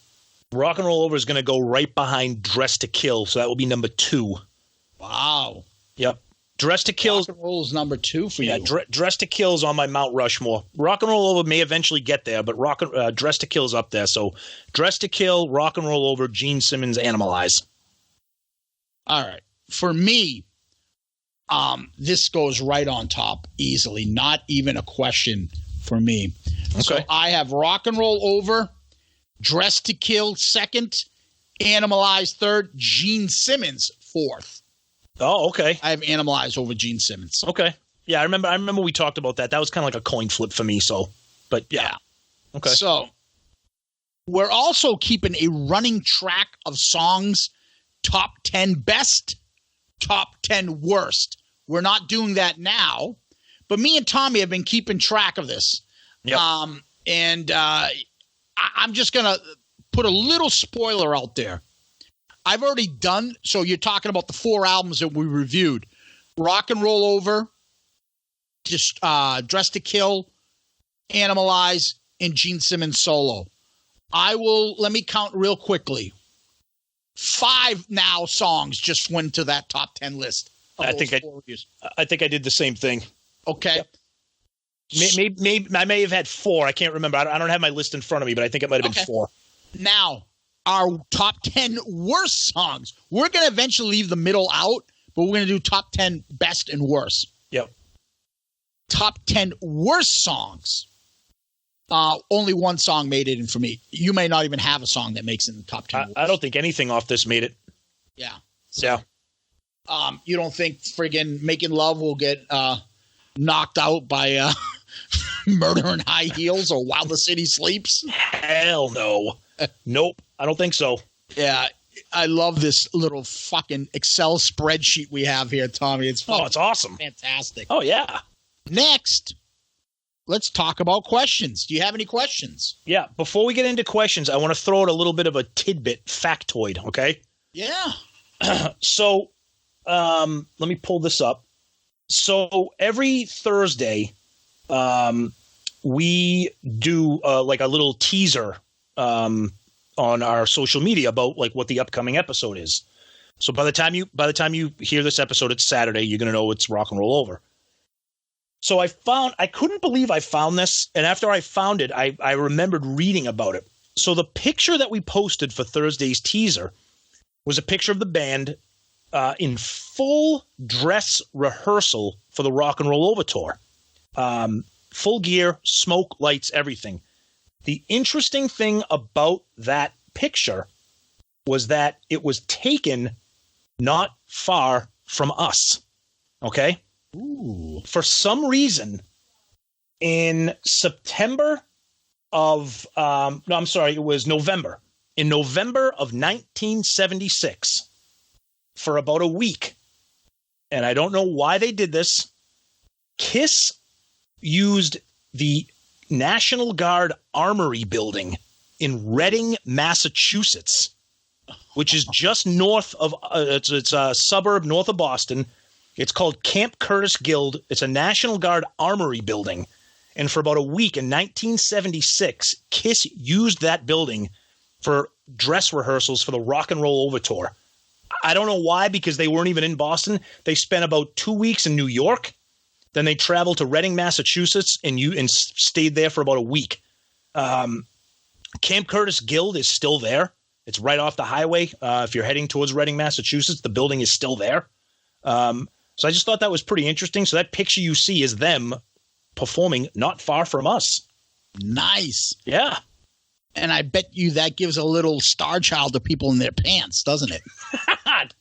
Rock and Roll Over is going to go right behind Dress to Kill, so that will be number 2. Wow. Yep. Dress to Kill. Rock and Roll is number 2 for you. Yeah, Dress to Kill is on my Mount Rushmore. Rock and Roll Over may eventually get there, but Dress to Kill is up there. So Dress to Kill, Rock and Roll Over, Gene Simmons, Animalize. All right. For me, this goes right on top easily. Not even a question for me. Okay. So I have Rock and Roll Over, Dress to Kill 2nd, Animalize 3rd, Gene Simmons 4th. Oh, okay. I have Animalize over Gene Simmons. Okay. Yeah, I remember we talked about that. That was kind of like a coin flip for me, but yeah. Okay. So we're also keeping a running track of songs, top 10 best, top 10 worst. We're not doing that now, but me and Tommy have been keeping track of this. Yep. I'm just going to put a little spoiler out there. I've already done, so you're talking about the 4 albums that we reviewed. Rock and Roll Over, just Dress to Kill, Animalize, and Gene Simmons solo. Let me count real quickly. 5 now songs just went to that top 10 list. I think I did the same thing. Okay. Yep. Maybe I may have had 4. I can't remember. I don't have my list in front of me, but I think it might have been 4. Now, our top 10 worst songs. We're going to eventually leave the middle out, but we're going to do top 10 best and worst. Yep. Top 10 worst songs. Only one song made it in for me. You may not even have a song that makes it in the top 10. I don't think anything off this made it. Yeah. So, you don't think friggin' Making Love will get knocked out by Murder in High Heels or While the City Sleeps? Hell no. Nope. I don't think so. Yeah. I love this little fucking Excel spreadsheet we have here, Tommy. It's awesome. Fantastic. Oh, yeah. Next, let's talk about questions. Do you have any questions? Yeah. Before we get into questions, I want to throw out a little bit of a tidbit factoid, okay? Yeah. So, let me pull this up. So every Thursday, we do like a little teaser on our social media about like what the upcoming episode is. So by the time you hear this episode, it's Saturday. You're gonna know it's Rock and Roll Over. So I couldn't believe I found this, and after I found it, I remembered reading about it. So the picture that we posted for Thursday's teaser was a picture of the band in full dress rehearsal for the Rock and Roll Over tour. Full gear, smoke, lights, everything. The interesting thing about that picture was that it was taken not far from us. Okay? Ooh. For some reason, in September of it was November. In November of 1976, for about a week, and I don't know why they did this, Kiss used the National Guard Armory building in Reading, Massachusetts, which is just north of it's a suburb north of Boston. It's called Camp Curtis Guild. It's a National Guard Armory building. And for about a week in 1976, Kiss used that building for dress rehearsals for the Rock and Roll Over tour. I don't know why, because they weren't even in Boston. They spent about 2 weeks in New York. Then they traveled to Reading, Massachusetts, and stayed there for about a week. Camp Curtis Guild is still there. It's right off the highway. If you're heading towards Reading, Massachusetts, the building is still there. So I just thought that was pretty interesting. So that picture you see is them performing not far from us. Nice. Yeah. And I bet you that gives a little star child to people in their pants, doesn't it?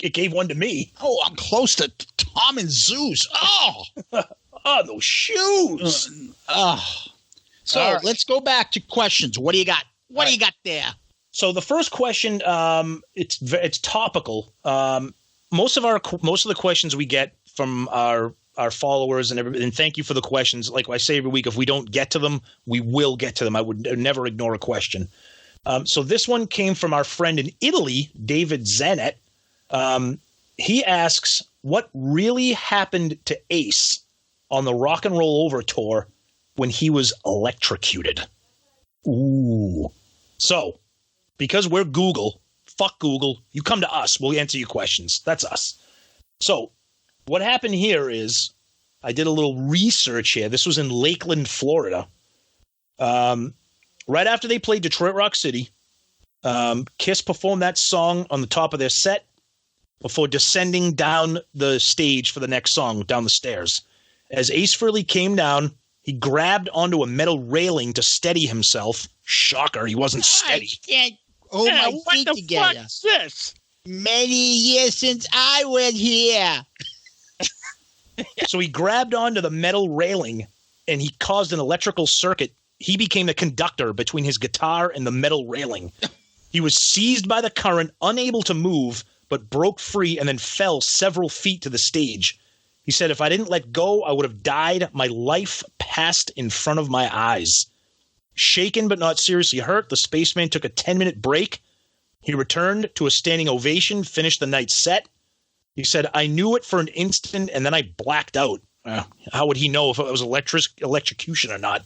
It gave one to me. Oh, I'm close to Tom and Zeus. Oh. Oh, those shoes. So right. Let's go back to questions. What do you got? What do you got there? So the first question, it's topical. Most of the questions we get from our followers and everybody, and thank you for the questions. Like I say every week, if we don't get to them, we will get to them. I would never ignore a question. So this one came from our friend in Italy, David Zanet. He asks, what really happened to Ace on the Rock and Roll Over tour when he was electrocuted? Ooh. So, because we're Google, fuck Google, you come to us, we'll answer your questions. That's us. So, what happened here is, I did a little research here. This was in Lakeland, Florida. Right after they played Detroit Rock City, Kiss performed that song on the top of their set before descending down the stage for the next song, down the stairs. As Ace Frehley came down, he grabbed onto a metal railing to steady himself. Shocker, he wasn't steady. I can't hold my feet together. What's this? Many years since I went here. So he grabbed onto the metal railing, and he caused an electrical circuit. He became the conductor between his guitar and the metal railing. He was seized by the current, unable to move, but broke free and then fell several feet to the stage. He said, if I didn't let go, I would have died. My life passed in front of my eyes. Shaken but not seriously hurt, the spaceman took a 10-minute break. He returned to a standing ovation, finished the night's set. He said, I knew it for an instant, and then I blacked out. How would he know if it was electrocution or not?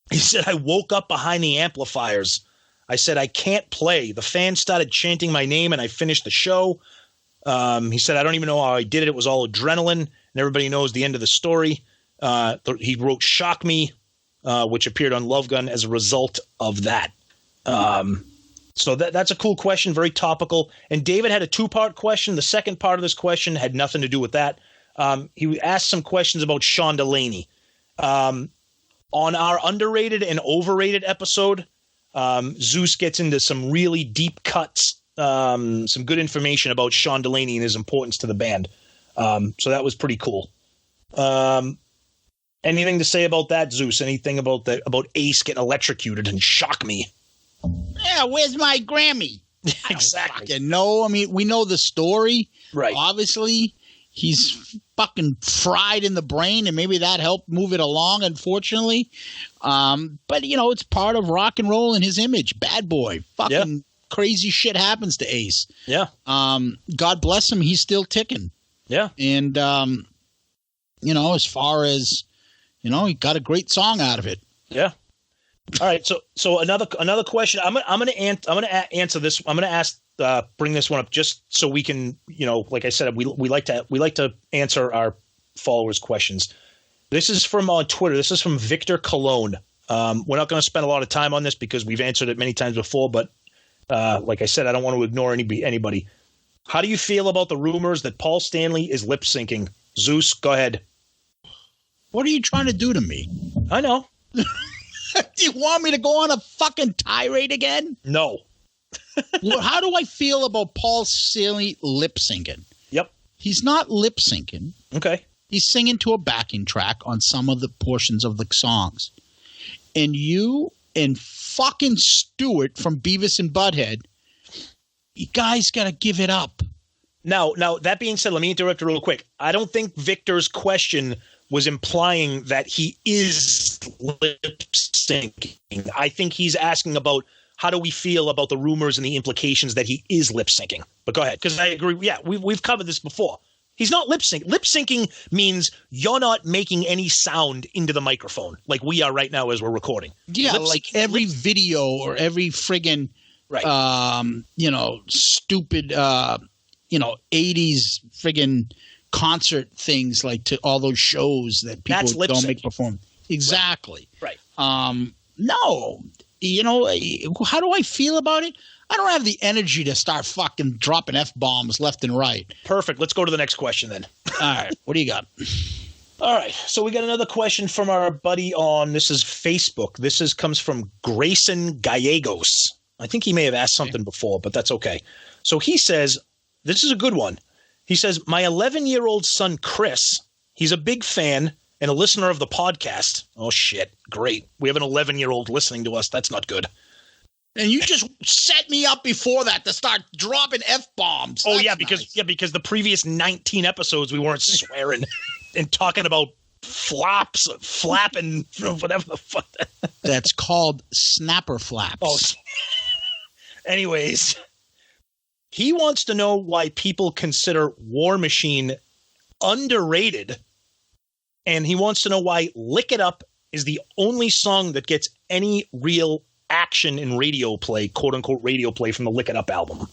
He said, I woke up behind the amplifiers. I said, I can't play. The fans started chanting my name, and I finished the show. He said, I don't even know how I did it. It was all adrenaline, and everybody knows the end of the story. He wrote Shock Me, which appeared on Love Gun as a result of that. So that's a cool question, very topical. And David had a 2-part question. The second part of this question had nothing to do with that. He asked some questions about Sean Delaney. On our underrated and overrated episode, Zeus gets into some really deep cuts, some good information about Sean Delaney and his importance to the band. So that was pretty cool. Anything to say about that, Zeus? Anything about Ace getting electrocuted and Shock Me? Yeah, where's my Grammy? Exactly. No, I mean, we know the story. Right. Obviously, he's fucking fried in the brain, and maybe that helped move it along, unfortunately. But, it's part of rock and roll and his image. Bad boy. Fucking crazy shit happens to Ace. Yeah. God bless him. He's still ticking. Yeah. And, as far as, he got a great song out of it. Yeah. All right. So another question. I'm gonna answer this. I'm gonna bring this one up just so we can, like I said, we like to answer our followers' questions. This is from on Twitter. This is from Victor Cologne. We're not going to spend a lot of time on this because we've answered it many times before. But like I said, I don't want to ignore anybody. How do you feel about the rumors that Paul Stanley is lip syncing? Zeus, go ahead. What are you trying to do to me? I know. Do you want me to go on a fucking tirade again? No. How do I feel about Paul Stanley lip syncing? Yep. He's not lip syncing. Okay. He's singing to a backing track on some of the portions of the songs. And you and fucking Stewart from Beavis and Butthead, you guys got to give it up. Now, that being said, let me interrupt real quick. I don't think Victor's question was implying that he is lip syncing. I think he's asking about how do we feel about the rumors and the implications that he is lip syncing. But go ahead, because I agree. Yeah, we've covered this before. He's not lip syncing. Lip syncing means you're not making any sound into the microphone like we are right now as we're recording. Yeah, like every video or every friggin' stupid 80s friggin' concert things, like to all those shows that people don't make perform. Exactly. Right. No. How do I feel about it? I don't have the energy to start fucking dropping F-bombs left and right. Perfect. Let's go to the next question then. All right. What do you got? All right. So we got another question from our buddy on, this is Facebook. This comes from Grayson Gallegos. I think he may have asked something before, but that's okay. So he says, this is a good one. He says, my 11-year-old son, Chris, he's a big fan and a listener of the podcast. Oh, shit. Great. We have an 11-year-old listening to us. That's not good. And you just set me up before that to start dropping F-bombs. Oh, yeah, because the previous 19 episodes we weren't swearing and talking about flapping, whatever the fuck. That's called snapper flaps. Oh, anyways. He wants to know why people consider War Machine underrated, and he wants to know why Lick It Up is the only song that gets any real action in radio play, quote-unquote radio play, from the Lick It Up album.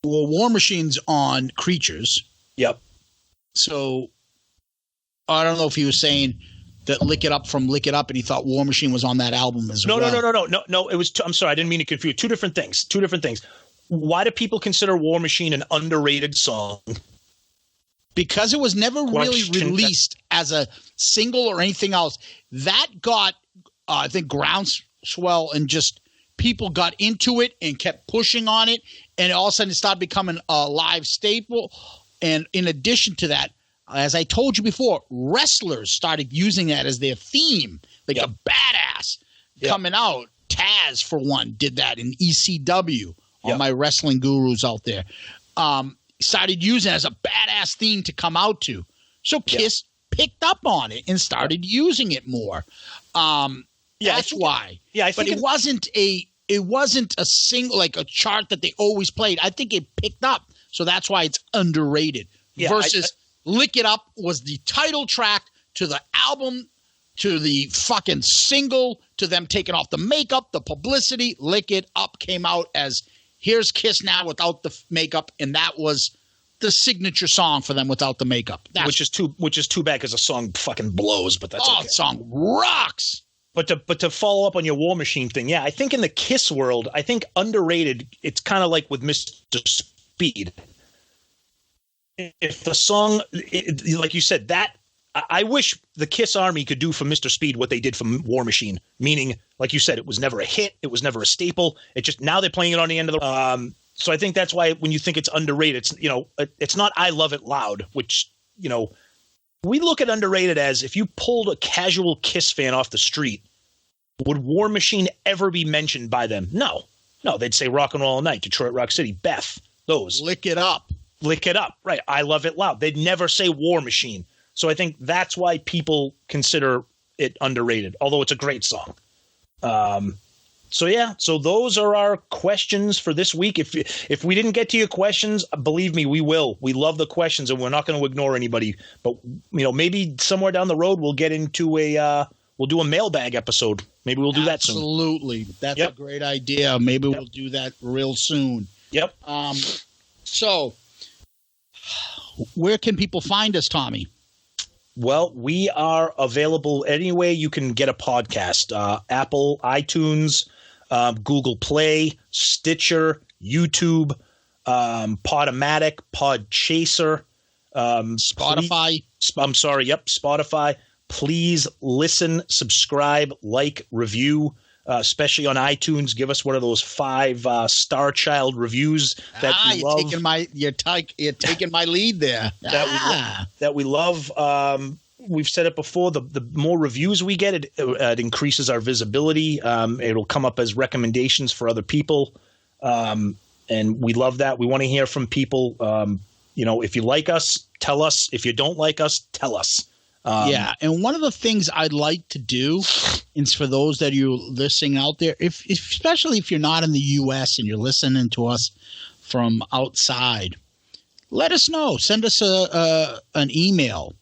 Well, War Machine's on Creatures. Yep. So I don't know if he was saying that Lick It Up from Lick It Up, and he thought War Machine was on that album as well. No. It was. I'm sorry, I didn't mean to confuse. Two different things. Why do people consider War Machine an underrated song? Because it was never really released as a single or anything else. That got, I think, groundswell, and just people got into it and kept pushing on it, and all of a sudden it started becoming a live staple. And in addition to that, as I told you before, wrestlers started using that as their theme, like a badass coming out. Taz, for one, did that in ECW. All my wrestling gurus out there started using it as a badass theme to come out to. So Kiss picked up on it and started using it more. That's why. Yeah, I think it wasn't a single, like a chart that they always played. I think it picked up, so that's why it's underrated. Yeah, versus Lick It Up was the title track to the album, to the fucking single, to them taking off the makeup, the publicity. Lick It Up came out as, here's Kiss now without the makeup, and that was the signature song for them without the makeup. Which is too bad because the song fucking blows, but that's okay. The song rocks. But to follow up on your War Machine thing, yeah, I think in the Kiss world, I think underrated, it's kind of like with Mr. Speed. If the song, like you said, that I wish the Kiss Army could do for Mr. Speed what they did for War Machine, meaning, like you said, it was never a hit, it was never a staple. It just now they're playing it on the end of the. So I think that's why when you think it's underrated, it's not I Love It Loud, which we look at underrated as if you pulled a casual Kiss fan off the street, would War Machine ever be mentioned by them? No, they'd say Rock and Roll All Night, Detroit Rock City, Beth, those. Lick It Up, right? I Love It Loud. They'd never say War Machine. So I think that's why people consider it underrated, although it's a great song. So those are our questions for this week. If we didn't get to your questions, believe me, we will. We love the questions, and we're not going to ignore anybody. But maybe somewhere down the road we'll get into we'll do a mailbag episode. Maybe we'll do that soon. Absolutely, that's a great idea. Maybe we'll do that real soon. Yep. So, where can people find us, Tommy? Well, we are available any way you can get a podcast. Apple, iTunes, Google Play, Stitcher, YouTube, Podomatic, Podchaser, Spotify. Spotify. Please listen, subscribe, like, review, especially on iTunes. Give us one of those 5-star child reviews that we love. You're taking my lead there. That we love. We've said it before. The more reviews we get, it increases our visibility. It'll come up as recommendations for other people, and we love that. We want to hear from people. If you like us, tell us. If you don't like us, tell us. And one of the things I'd like to do is for those that are listening out there, especially if you're not in the U.S. and you're listening to us from outside, let us know. Send us an email.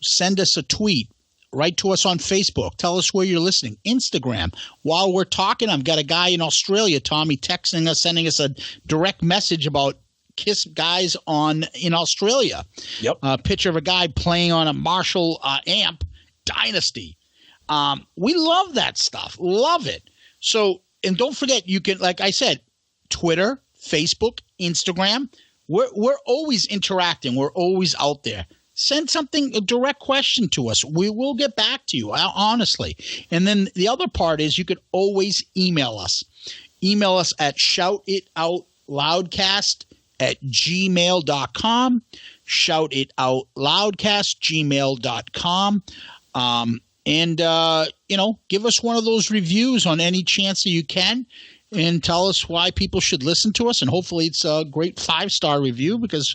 Send us a tweet. Write to us on Facebook. Tell us where you're listening. Instagram. While we're talking, I've got a guy in Australia, Tommy, texting us, sending us a direct message about Kiss guys in Australia. Yep. A picture of a guy playing on a Marshall amp, Dynasty. We love that stuff. Love it. So, and don't forget, you can, like I said, Twitter, Facebook, Instagram. We're always interacting. We're always out there. Send a direct question to us. We will get back to you, honestly. And then the other part is you could always email us. Email us at shoutitoutloudcast@gmail.com. Shoutitoutloudcast@gmail.com. And give us one of those reviews on any chance that you can, and tell us why people should listen to us. And hopefully it's a great 5-star review, because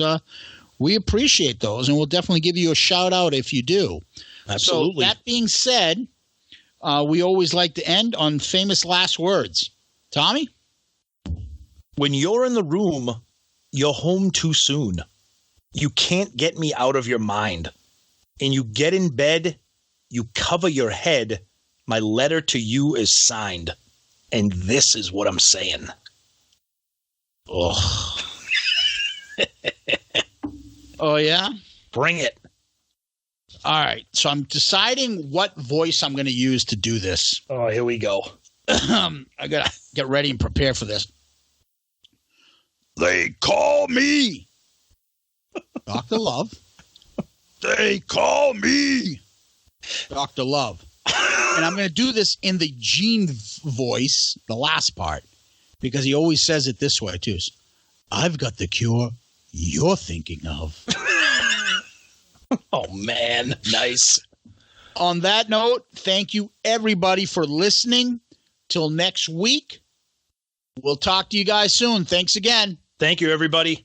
we appreciate those, and we'll definitely give you a shout out if you do. Absolutely. So that being said, we always like to end on famous last words. Tommy? When you're in the room, you're home too soon. You can't get me out of your mind. And you get in bed, you cover your head. My letter to you is signed. And this is what I'm saying. Oh. Oh, yeah? Bring it. All right. So I'm deciding what voice I'm going to use to do this. Oh, here we go. I got to get ready and prepare for this. They call me Dr. Love. They call me Dr. Love. And I'm going to do this in the Gene voice, the last part, because he always says it this way, too. I've got the cure you're thinking of. Oh, man. Nice. On that note, thank you, everybody, for listening. Till next week, we'll talk to you guys soon. Thanks again. Thank you, everybody.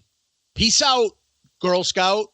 Peace out, Girl Scout.